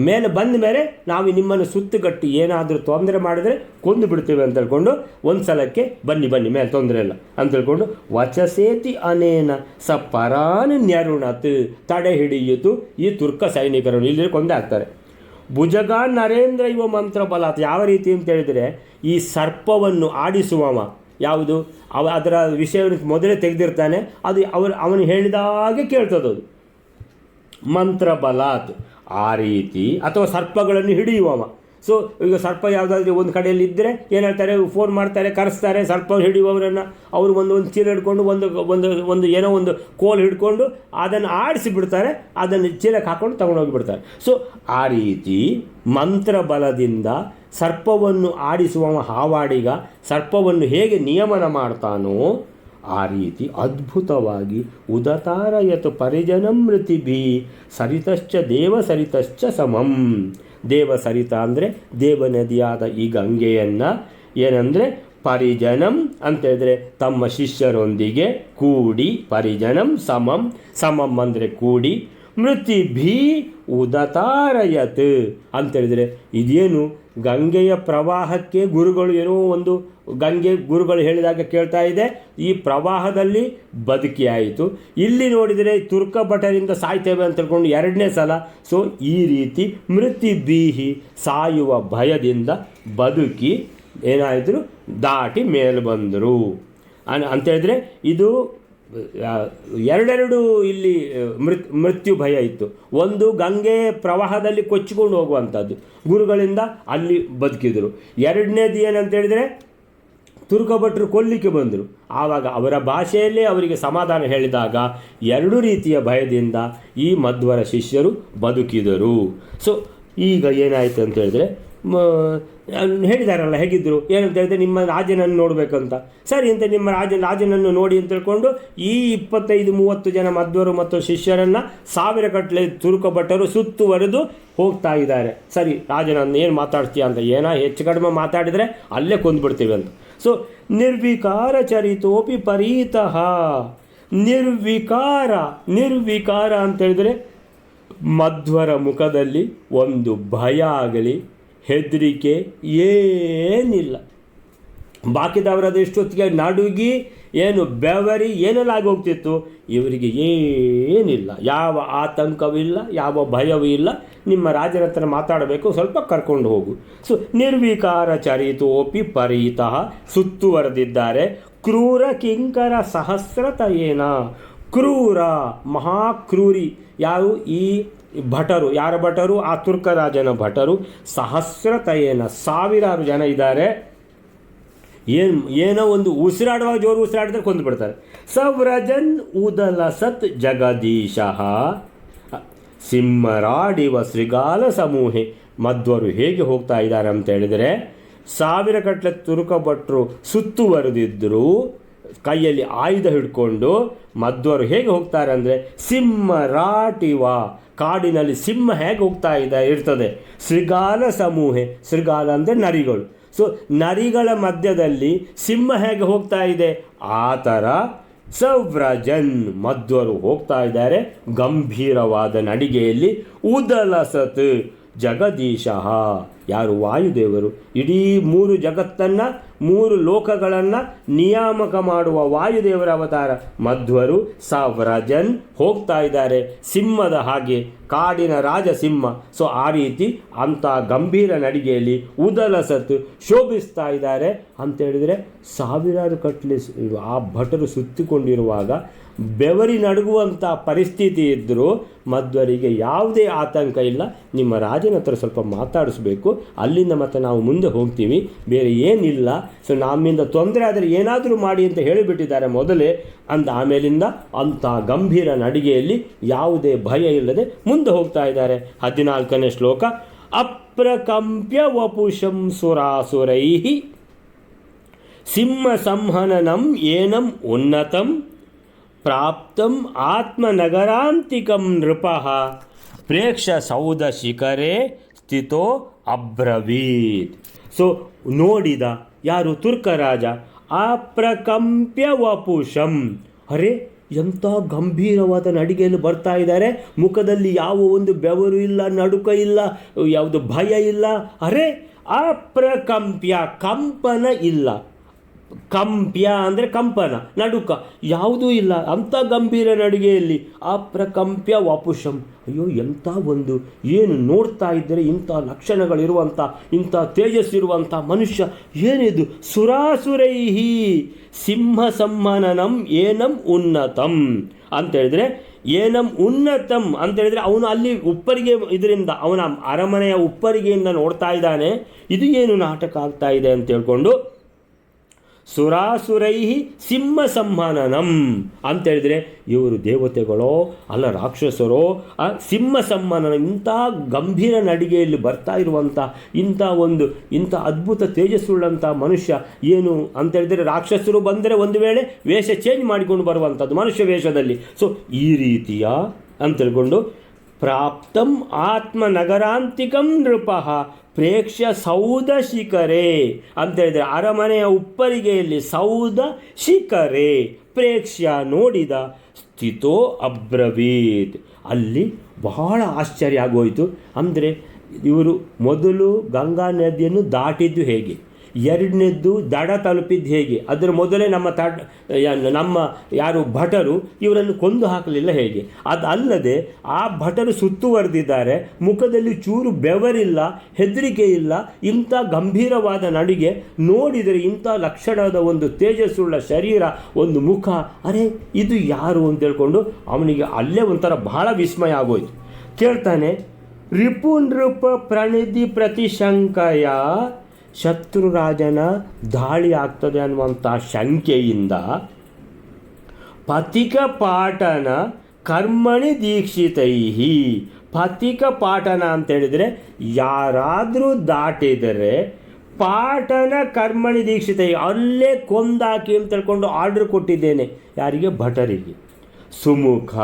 ಮೇಲೆ ಬಂದ ಮೇಲೆ ನಾವು ನಿಮ್ಮನ್ನು ಸುತ್ತುಗಟ್ಟಿ ಏನಾದರೂ ತೊಂದರೆ ಮಾಡಿದ್ರೆ ಕೊಂದು ಬಿಡ್ತೇವೆ ಅಂತ ಹೇಳ್ಕೊಂಡು ಒಂದು ಸಲಕ್ಕೆ ಬನ್ನಿ ಬನ್ನಿ ಮೇಲೆ ತೊಂದರೆ ಇಲ್ಲ ಅಂತ ಹೇಳ್ಕೊಂಡು ವಚಸೇತಿ ಅನೇನ ಸ ಪರಾನ್ ನ್ಯರುಣತ್, ತಡೆ ಹಿಡಿಯಿತು ಈ ತುರ್ಕ ಸೈನಿಕರನ್ನು, ಇಲ್ಲಿ ಕೊಂದೇ ಆಗ್ತಾರೆ. ಭುಜಗ ನರೇಂದ್ರ ಇವ ಮಂತ್ರ ಬಲಾತ್. ಯಾವ ರೀತಿ ಅಂತ ಹೇಳಿದರೆ, ಈ ಸರ್ಪವನ್ನು ಆಡಿಸುವವ ಯಾವುದು, ಅದರ ವಿಷಯವನ್ನು ಮೊದಲೇ ತೆಗೆದಿರ್ತಾನೆ, ಅದು ಅವನು ಹೇಳಿದಾಗೆ ಕೇಳ್ತದದು, ಮಂತ್ರ ಬಲಾತ್. ಆ ರೀತಿ, ಅಥವಾ ಸರ್ಪಗಳನ್ನು ಹಿಡಿಯುವವ. ಸೊ ಈಗ ಸರ್ಪ ಯಾವುದಾದ್ರೂ ಒಂದು ಕಡೆಯಲ್ಲಿ ಇದ್ದರೆ ಏನು ಹೇಳ್ತಾರೆ, ಫೋನ್ ಮಾಡ್ತಾರೆ, ಕರೆಸ್ತಾರೆ ಸರ್ಪ ಹಿಡಿಯುವವರನ್ನು. ಅವರು ಒಂದು ಚೀಲ ಹಿಡ್ಕೊಂಡು ಒಂದು ಏನೋ ಒಂದು ಕೋಲ್ ಹಿಡ್ಕೊಂಡು ಅದನ್ನು ಆಡಿಸಿ ಬಿಡ್ತಾರೆ, ಅದನ್ನು ಚೀಲಕ್ಕೆ ಹಾಕ್ಕೊಂಡು ತಗೊಂಡೋಗಿಬಿಡ್ತಾರೆ. ಸೊ ಆ ರೀತಿ ಮಂತ್ರ ಬಲದಿಂದ ಸರ್ಪವನ್ನು ಆಡಿಸುವ ಹಾವಾಡಿಗ ಸರ್ಪವನ್ನು ಹೇಗೆ ನಿಯಮನ ಮಾಡ್ತಾನೋ ಆ ರೀತಿ ಅದ್ಭುತವಾಗಿ ಉದತಾರಯತು ಪರಿಜನಂ ಮೃತಿಭಿ ಸರಿತಶ್ಚ ದೇವ ಸರಿತಶ್ಚ ಸಮಂ. ದೇವಸರಿತ ಅಂದರೆ ದೇವನದಿಯಾದ ಈ ಗಂಗೆಯನ್ನು ಏನಂದರೆ ಪರಿಜನಂ ಅಂತೇಳಿದರೆ ತಮ್ಮ ಶಿಷ್ಯರೊಂದಿಗೆ ಕೂಡಿ, ಪರಿಜನಂ ಸಮಂ, ಸಮಂ ಅಂದರೆ ಕೂಡಿ, ಮೃತಿಭಿ ಉದತಾರಯತ್ ಅಂತೇಳಿದರೆ ಇದೇನು ಗಂಗೆಯ ಪ್ರವಾಹಕ್ಕೆ ಗುರುಗಳು ಏನೋ ಒಂದು ಗಂಗೆ ಗುರುಗಳು ಹೇಳಿದಾಗ ಕೇಳ್ತಾ ಇದೆ, ಈ ಪ್ರವಾಹದಲ್ಲಿ ಬದುಕಿಯಾಯಿತು. ಇಲ್ಲಿ ನೋಡಿದರೆ ತುರ್ಕ ಭಟರಿಂದ ಸಾಯ್ತೇವೆ ಅಂತ ತಿಳ್ಕೊಂಡು 2ನೇ ಸಲ. ಸೊ ಈ ರೀತಿ ಮೃತ್ಯುಬೀಹಿ ಸಾಯುವ ಭಯದಿಂದ ಬದುಕಿ ಏನಾಯಿತು, ದಾಟಿ ಮೇಲೆ ಬಂದರು ಅಂತೇಳಿದರೆ ಇದು ಎರಡೆರಡು ಇಲ್ಲಿ ಮೃತ್ಯು ಭಯ ಇತ್ತು. ಒಂದು ಗಂಗೆ ಪ್ರವಾಹದಲ್ಲಿ ಕೊಚ್ಚಿಕೊಂಡು ಹೋಗುವಂಥದ್ದು, ಗುರುಗಳಿಂದ ಅಲ್ಲಿ ಬದುಕಿದರು. 2ನೇದು ಏನಂತ ಹೇಳಿದರೆ ತುರ್ಕ ಭಟ್ರು ಕೊಲ್ಲಿಕ್ಕೆ ಬಂದರು. ಆವಾಗ ಅವರ ಭಾಷೆಯಲ್ಲೇ ಅವರಿಗೆ ಸಮಾಧಾನ ಹೇಳಿದಾಗ 2 ರೀತಿಯ ಭಯದಿಂದ ಈ ಮಧ್ವರ ಶಿಷ್ಯರು ಬದುಕಿದರು. ಸೊ ಈಗ ಏನಾಯಿತು ಅಂತ ಹೇಳಿದ್ರೆ ಹೇಳಿದಾರಲ್ಲ ಹೇಗಿದ್ದರು ಏನಂತ ಹೇಳಿದ್ರೆ, ನಿಮ್ಮ ರಾಜನನ್ನು ನೋಡಬೇಕಂತ. ಸರಿ ಅಂತ ನಿಮ್ಮ ರಾಜನನ್ನು ನೋಡಿ ಅಂತ ತಿಳ್ಕೊಂಡು ಈ 25-30 ಜನ ಮಧ್ವರು ಮತ್ತು ಶಿಷ್ಯರನ್ನು 1000 ಗಟ್ಟಲೆ ತುರ್ಕ ಭಟ್ಟರು ಸುತ್ತುವರೆದು ಹೋಗ್ತಾ ಇದ್ದಾರೆ. ಸರಿ, ರಾಜನನ್ನು ಏನು ಮಾತಾಡ್ತೀಯ ಅಂತ, ಹೆಚ್ಚು ಕಡಿಮೆ ಮಾತಾಡಿದರೆ ಅಲ್ಲೇ ಕೊಂದುಬಿಡ್ತೀವಿ ಅಂತ. ಸೊ ನಿರ್ವಿಕಾರ ಚರಿತೋಪಿ ಪರೀತಃ. ನಿರ್ವಿಕಾರ ಅಂತೇಳಿದರೆ ಮಧ್ವರ ಮುಖದಲ್ಲಿ ಒಂದು ಭಯ ಆಗಲಿ ಹೆದರಿಕೆ ಏನಿಲ್ಲ. ಬಾಕಿದವರದು ಎಷ್ಟೊತ್ತಿಗೆ ನಡುಗಿ ಏನು ಬೆವರಿ ಏನೆಲ್ಲ ಆಗೋಗ್ತಿತ್ತು, ಇವರಿಗೆ ಏನಿಲ್ಲ, ಯಾವ ಆತಂಕವಿಲ್ಲ, ಯಾವ ಭಯವೂ ಇಲ್ಲ. ನಿಮ್ಮ ರಾಜನ ಹತ್ರ ಮಾತಾಡಬೇಕು, ಸ್ವಲ್ಪ ಕರ್ಕೊಂಡು ಹೋಗು. ಸೊ ನಿರ್ವಿಕಾರ ಚರಿತೋಪಿ ಪರೀತಃ ಸುತ್ತುವರೆದಿದ್ದಾರೆ. ಕ್ರೂರ ಕಿಂಕರ ಸಹಸ್ರತಯೇನ, ಕ್ರೂರ, ಮಹಾಕ್ರೂರಿ. ಯಾರು? ಈ ಭಟರು. ಯಾರ ಭಟರು? ಆ ತುರ್ಕರಾಜನ ಭಟರು. ಸಹಸ್ರತಯೇನ, ಸಾವಿರಾರು ಜನ ಇದ್ದಾರೆ. ಏನೋ ಒಂದು ಉಸಿರಾಡುವಾಗ ಜೋರು ಉಸಿರಾಡಿದ್ರೆ ಕೊಂದುಬಿಡ್ತಾರೆ. ಸವ್ರಜನ್ ಉದಲಸತ್ ಜಗದೀಶಃ ಸಿಂಹರಾಡಿವ ಶೃಗಾಲ ಸಮೂಹೆ. ಮಧ್ವರು ಹೇಗೆ ಹೋಗ್ತಾ ಇದ್ದಾರೆ ಅಂತ ಹೇಳಿದರೆ, ಸಾವಿರ ಗಟ್ಟಲೆ ತುರುಕ ಭಟ್ರು ಸುತ್ತುವರೆದಿದ್ದರು, ಕೈಯಲ್ಲಿ ಆಯುಧ ಹಿಡ್ಕೊಂಡು ಮಧ್ವರು ಹೇಗೆ ಹೋಗ್ತಾರೆ ಅಂದರೆ, ಸಿಂಹರಾಟಿವ, ಕಾಡಿನಲ್ಲಿ ಸಿಂಹ ಹೇಗೆ ಹೋಗ್ತಾ ಇರ್ತದೆ, ಶೃಗಾಲ ಸಮೂಹೆ, ಶೃಗಾಲ ಅಂದರೆ ನರಿಗಳು. ಸೊ ನರಿಗಳ ಮಧ್ಯದಲ್ಲಿ ಸಿಂಹ ಹೇಗೆ ಹೋಗ್ತಾ ಇದೆ, ಆ ಥರ ಸವ್ರಜನ್ ಮಧ್ವರು ಹೋಗ್ತಾ ಇದ್ದಾರೆ ಗಂಭೀರವಾದ ನಡಿಗೆಯಲ್ಲಿ. ಉದಲಸತ್ ಜಗದೀಶಃ, ಯಾರು? ವಾಯುದೇವರು. ಇಡೀ 3 ಜಗತ್ತನ್ನು, 3 ಲೋಕಗಳನ್ನು ನಿಯಾಮಕ ಮಾಡುವ ವಾಯುದೇವರ ಅವತಾರ ಮಧ್ವರು. ಸವ್ರಜನ್ ಹೋಗ್ತಾ ಇದ್ದಾರೆ ಸಿಂಹದ ಹಾಗೆ, ಕಾಡಿನ ರಾಜ ಸಿಂಹ. ಸೊ ಆ ರೀತಿ ಅಂಥ ಗಂಭೀರ ನಡಿಗೆಯಲ್ಲಿ ಉದಲಸತ್ ಶೋಭಿಸ್ತಾ ಇದ್ದಾರೆ ಅಂತ ಹೇಳಿದರೆ, ಸಾವಿರಾರು ಕಟ್ಲೆ ಆ ಭಟರು ಸುತ್ತಿಕೊಂಡಿರುವಾಗ ಬೆವರಿ ನಡುಗುವಂಥ ಪರಿಸ್ಥಿತಿ ಇದ್ದರೂ ಮಧ್ವರಿಗೆ ಯಾವುದೇ ಆತಂಕ ಇಲ್ಲ. ನಿಮ್ಮ ರಾಜನ ಹತ್ರ ಸ್ವಲ್ಪ ಮಾತಾಡಿಸ್ಬೇಕು, ಅಲ್ಲಿಂದ ಮತ್ತೆ ನಾವು ಮುಂದೆ ಹೋಗ್ತೀವಿ, ಬೇರೆ ಏನಿಲ್ಲ. ಸೊ ನಮ್ಮಿಂದ ತೊಂದರೆ ಆದರೆ ಏನಾದರೂ ಮಾಡಿ ಅಂತ ಹೇಳಿಬಿಟ್ಟಿದ್ದಾರೆ ಮೊದಲೇ ಅಂತ. ಆಮೇಲಿಂದ ಅಂಥ ಗಂಭೀರ ನಡಿಗೆಯಲ್ಲಿ ಯಾವುದೇ ಭಯ ಇಲ್ಲದೆ ಮುಂದೆ ಹೋಗ್ತಾ ಇದ್ದಾರೆ. 14ನೇ ಶ್ಲೋಕ. ಅಪ್ರಕಂಪ್ಯ ವಪುಷಂ ಸುರಾಸುರೈಃ ಸಿಂಹ ಸಂಹನನಂ ಏನಂ ಉನ್ನತಂ ಪ್ರಾಪ್ತಂ ಆತ್ಮನಗರಾಂತಿಕಂ ನೃಪಃ ಪ್ರೇಕ್ಷ ಸೌಧ ಶಿಖರೇ ಸ್ಥಿತೋ ಅಬ್ರವೀತ್. ಸೊ ನೋಡಿದ ಯಾರು? ತುರ್ಕರಾಜ. ಅಪ್ರಕಂಪ್ಯ ವಪುಷಂ, ಅರೆ ಎಂಥ ಗಂಭೀರವಾದ ನಡಿಗೆಯಲ್ಲಿ ಬರ್ತಾ ಇದ್ದಾರೆ, ಮುಖದಲ್ಲಿ ಯಾವ ಒಂದು ಬೆವರು ಇಲ್ಲ, ನಡುಕ ಇಲ್ಲ, ಯಾವುದು ಭಯ ಇಲ್ಲ. ಅರೆ ಅಪ್ರಕಂಪ್ಯ, ಕಂಪನ ಇಲ್ಲ. ಕಂಪ್ಯ ಅಂದರೆ ಕಂಪನ, ನಡುಕ ಯಾವುದೂ ಇಲ್ಲ. ಅಂಥ ಗಂಭೀರ ನಡಿಗೆಯಲ್ಲಿ ಅಪ್ರಕಂಪ್ಯ ವಪುಷಂ, ಅಯ್ಯೋ ಎಂಥ ಒಂದು, ಏನು ನೋಡ್ತಾ ಇದ್ದರೆ ಇಂಥ ಲಕ್ಷಣಗಳಿರುವಂಥ, ಇಂಥ ತೇಜಸ್ಸಿರುವಂಥ ಮನುಷ್ಯ ಏನಿದು? ಸುರಾಸುರೈಹಿ ಸಿಂಹ ಸಂಹನನಂ ಏನಂ ಉನ್ನತಂ ಅಂತ ಹೇಳಿದರೆ, ಏನಂ ಉನ್ನತಂ ಅಂತ ಹೇಳಿದರೆ ಅವನು ಅಲ್ಲಿ ಉಪ್ಪರಿಗೆ, ಇದರಿಂದ ಅವನ ಅರಮನೆಯ ಉಪ್ಪರಿಗೆಯಿಂದ ನೋಡ್ತಾ ಇದ್ದಾನೆ, ಇದು ಏನು ನಾಟಕ ಆಗ್ತಾ ಇದೆ ಅಂತ ಹೇಳ್ಕೊಂಡು ಸುರಾಸುರೈಹಿ ಸಿಂಹ ಸಂಹನನಂ ಅಂತ ಹೇಳಿದರೆ ಇವರು ದೇವತೆಗಳೋ ಅಲ್ಲ ರಾಕ್ಷಸರೋ? ಸಿಂಹ ಸಂಹನನ, ಇಂಥ ಗಂಭೀರ ನಡಿಗೆಯಲ್ಲಿ ಬರ್ತಾ ಇರುವಂಥ ಇಂಥ ಅದ್ಭುತ ತೇಜಸ್ಸುಳ್ಳಂಥ ಮನುಷ್ಯ ಏನು ಅಂತ ಹೇಳಿದರೆ, ರಾಕ್ಷಸರು ಬಂದರೆ ಒಂದು ವೇಳೆ ವೇಷ ಚೇಂಜ್ ಮಾಡಿಕೊಂಡು ಬರುವಂಥದ್ದು ಮನುಷ್ಯ ವೇಷದಲ್ಲಿ. ಸೊ ಈ ರೀತಿಯ ಅಂತ ಹೇಳ್ಕೊಂಡು ಪ್ರಾಪ್ತಂ ಆತ್ಮನಗರಾಂತಿಕಂ ನೃಪಃ ಪ್ರೇಕ್ಷ್ಯ ಸೌಧ ಶಿಖರೇ ಅಂತ ಹೇಳಿದರೆ, ಅರಮನೆಯ ಉಪ್ಪರಿಗೆಯಲ್ಲಿ ಸೌಧ ಶಿಖರೇ ಪ್ರೇಕ್ಷ್ಯ ನೋಡಿದ, ಸ್ಥಿತೋ ಅಬ್ರವೀತ್ ಅಲ್ಲಿ ಬಹಳ ಆಶ್ಚರ್ಯ ಆಗೋಯಿತು. ಅಂದರೆ ಇವರು ಮೊದಲು ಗಂಗಾ ನದಿಯನ್ನು ದಾಟಿದ್ದು ಹೇಗೆ, ಎರಡನೇದ್ದು ದಡ ತಲುಪಿದ್ದು ಹೇಗೆ, ಅದರ ಮೊದಲೇ ನಮ್ಮ ಯಾರು ಭಟರು ಇವರನ್ನು ಕೊಂದು ಹಾಕಲಿಲ್ಲ ಹೇಗೆ, ಅದಲ್ಲದೆ ಆ ಭಟರು ಸುತ್ತುವರೆದಿದ್ದಾರೆ, ಮುಖದಲ್ಲಿ ಚೂರು ಬೆವರಿಲ್ಲ, ಹೆದರಿಕೆ ಇಲ್ಲ, ಇಂಥ ಗಂಭೀರವಾದ ನಡಿಗೆ ನೋಡಿದರೆ ಇಂಥ ಲಕ್ಷಣದ ಒಂದು ತೇಜಸ್ಸುಳ್ಳ ಶರೀರ, ಒಂದು ಮುಖ, ಅರೆ ಇದು ಯಾರು ಅಂತ ಹೇಳ್ಕೊಂಡು ಅವನಿಗೆ ಅಲ್ಲೇ ಒಂಥರ ಬಹಳ ವಿಸ್ಮಯ ಆಗೋಯ್ತು. ಕೇಳ್ತಾನೆ, ರಿಪುನೃಪ ಪ್ರಣಿಧಿ ಪ್ರತಿಶಂಕಯ, ಶತ್ರುರಾಜನ ದಾಳಿ ಆಗ್ತದೆ ಅನ್ನುವಂಥ ಶಂಕೆಯಿಂದ ಪಥಿಕ ಪಾಠನ ಕರ್ಮಣಿ ದೀಕ್ಷಿತೈಹಿ. ಪಥಿಕ ಪಾಠನ ಅಂತ ಹೇಳಿದರೆ ಯಾರಾದರೂ ದಾಟಿದರೆ ಪಾಠನ ಕರ್ಮಣಿ ದೀಕ್ಷಿತೈ, ಅಲ್ಲೇ ಕೊಂದಾಕಿ ಅಂತ ಹೇಳ್ಕೊಂಡು ಆರ್ಡರ್ ಕೊಟ್ಟಿದ್ದೇನೆ. ಯಾರಿಗೆ? ಭಟರಿಗೆ. ಸುಮುಖ,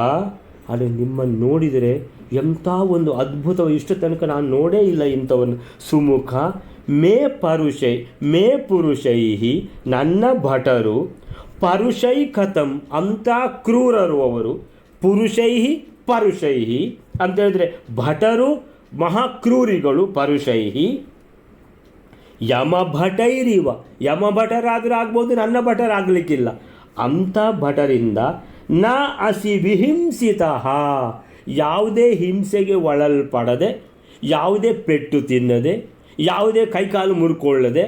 ಅಲ್ಲಿ ನಿಮ್ಮನ್ನು ನೋಡಿದರೆ ಎಂಥ ಒಂದು ಅದ್ಭುತ, ಇಷ್ಟು ತನಕ ನಾನು ನೋಡೇ ಇಲ್ಲ ಇಂಥವನ್ನು. ಸುಮುಖ ಮೇ ಪುರುಷೈಹಿ, ನನ್ನ ಭಟರು, ಪರುಷೈ ಕಥಂ ಅಂಥ ಕ್ರೂರರು ಅವರು, ಪುರುಷೈಹಿ ಪರುಷೈಹಿ ಅಂತ ಹೇಳಿದ್ರೆ ಭಟರು ಮಹಾಕ್ರೂರಿಗಳು, ಪರುಷೈಹಿ ಯಮಭಟೈರಿವ, ಯಮಭಟರಾದರೂ ಆಗ್ಬೋದು, ನನ್ನ ಭಟರಾಗಲಿಕ್ಕಿಲ್ಲ. ಅಂಥ ಭಟರಿಂದ ನ ಅಸಿ ವಿಹಿಂಸಿತಃ, ಯಾವುದೇ ಹಿಂಸೆಗೆ ಒಳಲ್ಪಡದೆ, ಯಾವುದೇ ಪೆಟ್ಟು ತಿನ್ನದೆ, ಯಾವುದೇ ಕೈಕಾಲು ಮುರ್ಕೊಳ್ಳದೆ,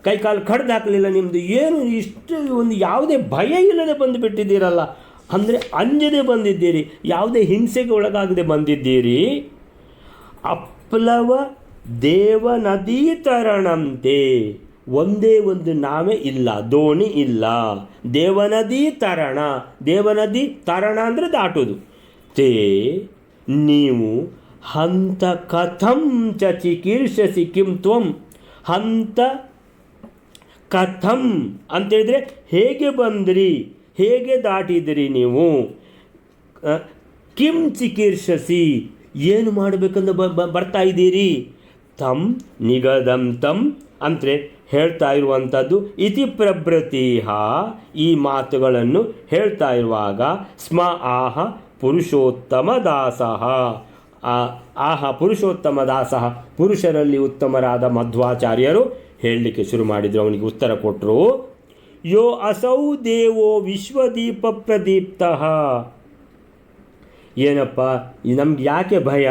ಕೈಕಾಲು ಕಡ್ದು ಹಾಕಲಿಲ್ಲ, ನಿಮ್ಮದು ಏನು ಇಷ್ಟು ಒಂದು ಯಾವುದೇ ಭಯ ಇಲ್ಲದೆ ಬಂದು ಬಿಟ್ಟಿದ್ದೀರಲ್ಲ ಅಂದರೆ ಅಂಜದೆ ಬಂದಿದ್ದೀರಿ, ಯಾವುದೇ ಹಿಂಸೆಗೆ ಒಳಗಾಗದೆ ಬಂದಿದ್ದೀರಿ. ಅಪ್ಲವ ದೇವನದಿ ತರಣಂತೆ, ಒಂದೇ ಒಂದು ನಾವೇ ಇಲ್ಲ, ದೋಣಿ ಇಲ್ಲ. ದೇವನದಿ ತರಣ, ದೇವನದಿ ತರಣ ಅಂದರೆ ದಾಟೋದು. ತೇ ನೀವು ಹಂತ ಕಥಂ ಚ ಚಿಕೀರ್ಷಸಿ ಕಿಂ ತ್ವಂ, ಹಂತ ಕಥಂ ಅಂತೇಳಿದರೆ ಹೇಗೆ ಬಂದ್ರಿ, ಹೇಗೆ ದಾಟಿದಿರಿ ನೀವು. ಕಿಂ ಚಿಕೀರ್ಷಸಿ, ಏನು ಮಾಡಬೇಕಂದು ಬರ್ತಾ ಇದ್ದೀರಿ. ತಂ ನಿಗದಂ ತಂ ಅಂದರೆ ಹೇಳ್ತಾ ಇರುವಂಥದ್ದು. ಇತಿ ಪ್ರಭೃತಿಹ, ಈ ಮಾತುಗಳನ್ನು ಹೇಳ್ತಾ ಇರುವಾಗ ಸ್ಮ ಆಹ ಪುರುಷೋತ್ತಮ ದಾಸಃ, ಆಹ ಪುರುಷೋತ್ತಮ ದಾಸಃ, ಪುರುಷರಲ್ಲಿ ಉತ್ತಮರಾದ ಮಧ್ವಾಚಾರ್ಯರು ಹೇಳಲಿಕ್ಕೆ ಶುರು ಮಾಡಿದರು. ಅವನಿಗೆ ಉತ್ತರ ಕೊಟ್ಟರು. ಯೋ ಅಸೌ ದೇವೋ ವಿಶ್ವದೀಪ ಪ್ರದೀಪ್ತಃ. ಏನಪ್ಪ ನಮ್ಗೆ ಯಾಕೆ ಭಯ,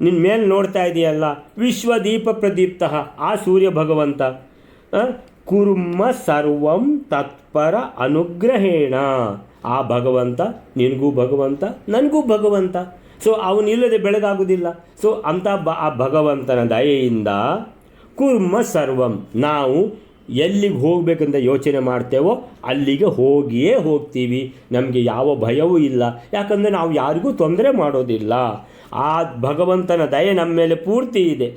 ನಿನ್ನ ಮೇಲೆ ನೋಡ್ತಾ ಇದೆಯಲ್ಲ, ವಿಶ್ವದೀಪ ಪ್ರದೀಪ್ತಃ, ಆ ಸೂರ್ಯ ಭಗವಂತ. ಕುರ್ಮ ಸರ್ವಂ ತತ್ಪರ ಅನುಗ್ರಹೇಣ, ಆ ಭಗವಂತ ನಿನಗೂ ಭಗವಂತ, ನನಗೂ ಭಗವಂತ. ಸೊ ಅವನಿಲ್ಲದೆ ಬೆಳಗಾಗುವುದಿಲ್ಲ. ಸೊ ಅಂಥ ಆ ಭಗವಂತನ ದಯೆಯಿಂದ ಕುರ್ಮ ಸರ್ವಂ, ನಾವು ಎಲ್ಲಿಗೆ ಹೋಗಬೇಕಂತ ಯೋಚನೆ ಮಾಡ್ತೇವೋ ಅಲ್ಲಿಗೆ ಹೋಗಿಯೇ ಹೋಗ್ತೀವಿ. ನಮಗೆ ಯಾವ ಭಯವೂ ಇಲ್ಲ, ಯಾಕಂದರೆ ನಾವು ಯಾರಿಗೂ ತೊಂದರೆ ಮಾಡೋದಿಲ್ಲ. ಆ ಭಗವಂತನ ದಯೆ ನಮ್ಮ ಮೇಲೆ ಪೂರ್ತಿ ಇದೆ.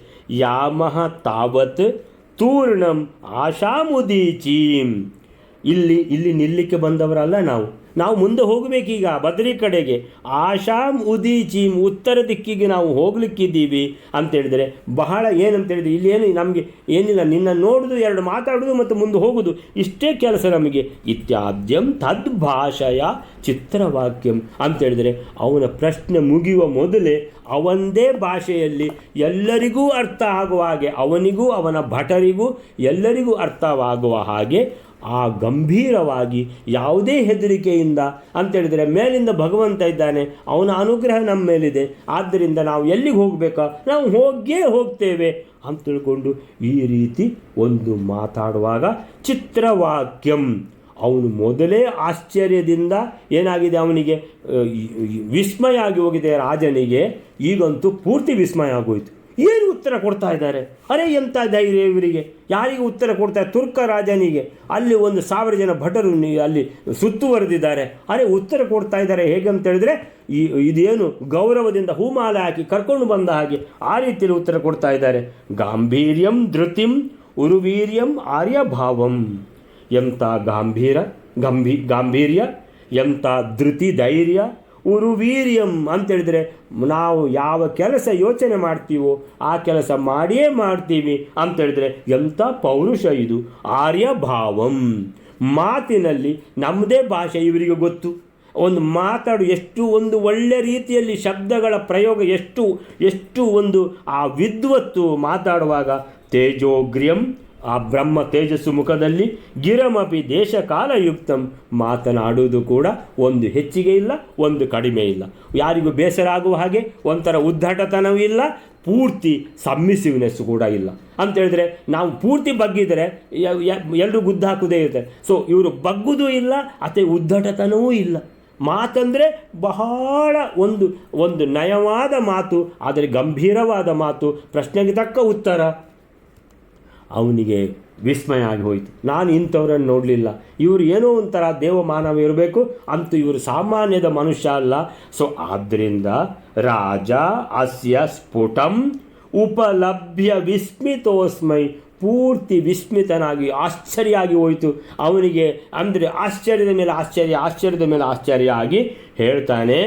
ಯಾಮಹ ತಾವತ್ ತೂರ್ಣಂ ಆಶಾಮುದೀಚೀಂ. ಇಲ್ಲಿ ನಿಲ್ಲಕ್ಕೆ ಬಂದವರಲ್ಲ ನಾವು ಮುಂದೆ ಹೋಗಬೇಕೀಗ ಬದ್ರಿ ಕಡೆಗೆ. ಆಶಾಮ್ ಉದೀಚೀಂ, ಉತ್ತರ ದಿಕ್ಕಿಗೆ ನಾವು ಹೋಗ್ಲಿಕ್ಕಿದ್ದೀವಿ ಅಂತೇಳಿದರೆ ಬಹಳ ಏನಂತೇಳಿದ್ರೆ ಇಲ್ಲಿ ಏನು ನಮಗೆ ಏನಿಲ್ಲ, ನಿನ್ನ ನೋಡೋದು, ಎರಡು ಮಾತಾಡೋದು ಮತ್ತು ಮುಂದೆ ಹೋಗೋದು, ಇಷ್ಟೇ ಕೆಲಸ ನಮಗೆ. ಇತ್ಯಾದ್ಯಂ ತದ್ಭಾಷೆಯ ಚಿತ್ರವಾಕ್ಯಂ ಅಂತೇಳಿದರೆ ಅವನ ಪ್ರಶ್ನೆ ಮುಗಿಯುವ ಮೊದಲೇ ಅವಂದೇ ಭಾಷೆಯಲ್ಲಿ ಎಲ್ಲರಿಗೂ ಅರ್ಥ ಆಗುವ ಹಾಗೆ, ಅವನಿಗೂ ಅವನ ಭಟರಿಗೂ ಎಲ್ಲರಿಗೂ ಅರ್ಥವಾಗುವ ಹಾಗೆ ಆ ಗಂಭೀರವಾಗಿ ಯಾವುದೇ ಹೆದರಿಕೆಯಿಂದ ಅಂತೇಳಿದರೆ ಮೇಲಿಂದ ಭಗವಂತ ಇದ್ದಾನೆ, ಅವನ ಅನುಗ್ರಹ ನಮ್ಮ ಮೇಲಿದೆ, ಆದ್ದರಿಂದ ನಾವು ಎಲ್ಲಿಗೆ ಹೋಗಬೇಕಾ, ನಾವು ಹೋಗೇ ಹೋಗ್ತೇವೆ ಅಂತ ತಿಳ್ಕೊಂಡು ಈ ರೀತಿ ಒಂದು ಮಾತಾಡುವಾಗ ಚಿತ್ರವಾಕ್ಯಂ. ಅವನು ಮೊದಲೇ ಆಶ್ಚರ್ಯದಿಂದ ಏನಾಗಿದೆ, ಅವನಿಗೆ ವಿಸ್ಮಯ ಆಗಿ ಹೋಗಿದೆ ರಾಜನಿಗೆ. ಈಗಂತೂ ಪೂರ್ತಿ ವಿಸ್ಮಯ ಆಗೋಯ್ತು. ಏನು ಉತ್ತರ ಕೊಡ್ತಾ ಇದ್ದಾರೆ, ಅರೆ ಎಂಥ ಧೈರ್ಯ ಇವರಿಗೆ, ಯಾರಿಗೆ ಉತ್ತರ ಕೊಡ್ತಾರೆ, ತುರ್ಕ ರಾಜನಿಗೆ. ಅಲ್ಲಿ 1,000 ಜನ ಭಟರು ಅಲ್ಲಿ ಸುತ್ತುವರೆದಿದ್ದಾರೆ. ಅರೆ ಉತ್ತರ ಕೊಡ್ತಾ ಇದ್ದಾರೆ ಹೇಗೆ ಅಂತ ಹೇಳಿದ್ರೆ, ಇದೇನು ಗೌರವದಿಂದ ಹೂಮಾಲೆ ಹಾಕಿ ಕರ್ಕೊಂಡು ಬಂದ ಹಾಗೆ ಆ ರೀತಿಯಲ್ಲಿ ಉತ್ತರ ಕೊಡ್ತಾ ಇದ್ದಾರೆ. ಗಾಂಭೀರ್ಯಂ ಧೃತಿಂ ಉರುವೀರ್ಯಂ ಆರ್ಯಭಾವಂ. ಎಂಥ ಗಾಂಭೀರ್ಯ, ಎಂಥ ಧೃತಿ ಧೈರ್ಯ. ಉರುವೀರ್ಯಂ ಅಂತೇಳಿದರೆ ನಾವು ಯಾವ ಕೆಲಸ ಯೋಚನೆ ಮಾಡ್ತೀವೋ ಆ ಕೆಲಸ ಮಾಡಿಯೇ ಮಾಡ್ತೀವಿ ಅಂತೇಳಿದರೆ ಎಂಥ ಪೌರುಷ ಇದು. ಆರ್ಯಭಾವಂ, ಮಾತಿನಲ್ಲಿ ನಮ್ಮದೇ ಭಾಷೆ ಇವರಿಗೆ ಗೊತ್ತು. ಒಂದು ಮಾತಾಡು ಒಂದು ಒಳ್ಳೆ ರೀತಿಯಲ್ಲಿ ಶಬ್ದಗಳ ಪ್ರಯೋಗ ಎಷ್ಟು ಒಂದು ಆ ವಿದ್ವತ್ತು ಮಾತಾಡುವಾಗ. ತೇಜೋಗ್ರ್ಯಂ, ಆ ಬ್ರಹ್ಮ ತೇಜಸ್ಸು ಮುಖದಲ್ಲಿ. ಗಿರಮಪಿ ದೇಶಕಾಲಯುಕ್ತಂ, ಮಾತನಾಡುವುದು ಕೂಡ ಒಂದು ಹೆಚ್ಚಿಗೆ ಇಲ್ಲ, ಒಂದು ಕಡಿಮೆ ಇಲ್ಲ. ಯಾರಿಗೂ ಬೇಸರ ಆಗುವ ಹಾಗೆ ಒಂಥರ ಉದ್ದಟತನವೂ ಇಲ್ಲ, ಪೂರ್ತಿ ಸಬ್ಮಿಸಿವ್ನೆಸ್ ಕೂಡ ಇಲ್ಲ. ಅಂತೇಳಿದ್ರೆ ನಾವು ಪೂರ್ತಿ ಬಗ್ಗಿದರೆ ಎಲ್ಲರೂ ಗುದ್ದು ಹಾಕುವುದೇ ಇರ್ತಾರೆ. ಸೊ ಇವರು ಬಗ್ಗುವುದೂ ಇಲ್ಲ, ಅದೇ ಉದ್ದಟತನವೂ ಇಲ್ಲ. ಮಾತಂದರೆ ಬಹಳ ಒಂದು ನಯವಾದ ಮಾತು, ಆದರೆ ಗಂಭೀರವಾದ ಮಾತು, ಪ್ರಶ್ನೆಗೆ ತಕ್ಕ ಉತ್ತರ. ಅವನಿಗೆ ವಿಸ್ಮಯ ಆಗಿ ಹೋಯಿತು. ನಾನು ಇಂಥವ್ರನ್ನು ನೋಡಲಿಲ್ಲ, ಇವರು ಏನೋ ಒಂಥರ ದೇವಮಾನವ ಇರಬೇಕು, ಅಂತೂ ಇವರು ಸಾಮಾನ್ಯದ ಮನುಷ್ಯ ಅಲ್ಲ. ಸೊ ಆದ್ದರಿಂದ ರಾಜ ಅಸ್ಯ ಸ್ಫುಟಂ ಉಪಲಭ್ಯ ವಿಸ್ಮಿತೋಸ್ಮೈ, ಪೂರ್ತಿ ವಿಸ್ಮಿತನಾಗಿ ಆಶ್ಚರ್ಯ ಆಗಿ ಹೋಯಿತು ಅವನಿಗೆ. ಅಂದರೆ ಆಶ್ಚರ್ಯದ ಮೇಲೆ ಆಶ್ಚರ್ಯ ಆಗಿ ಹೇಳ್ತಾನೆ,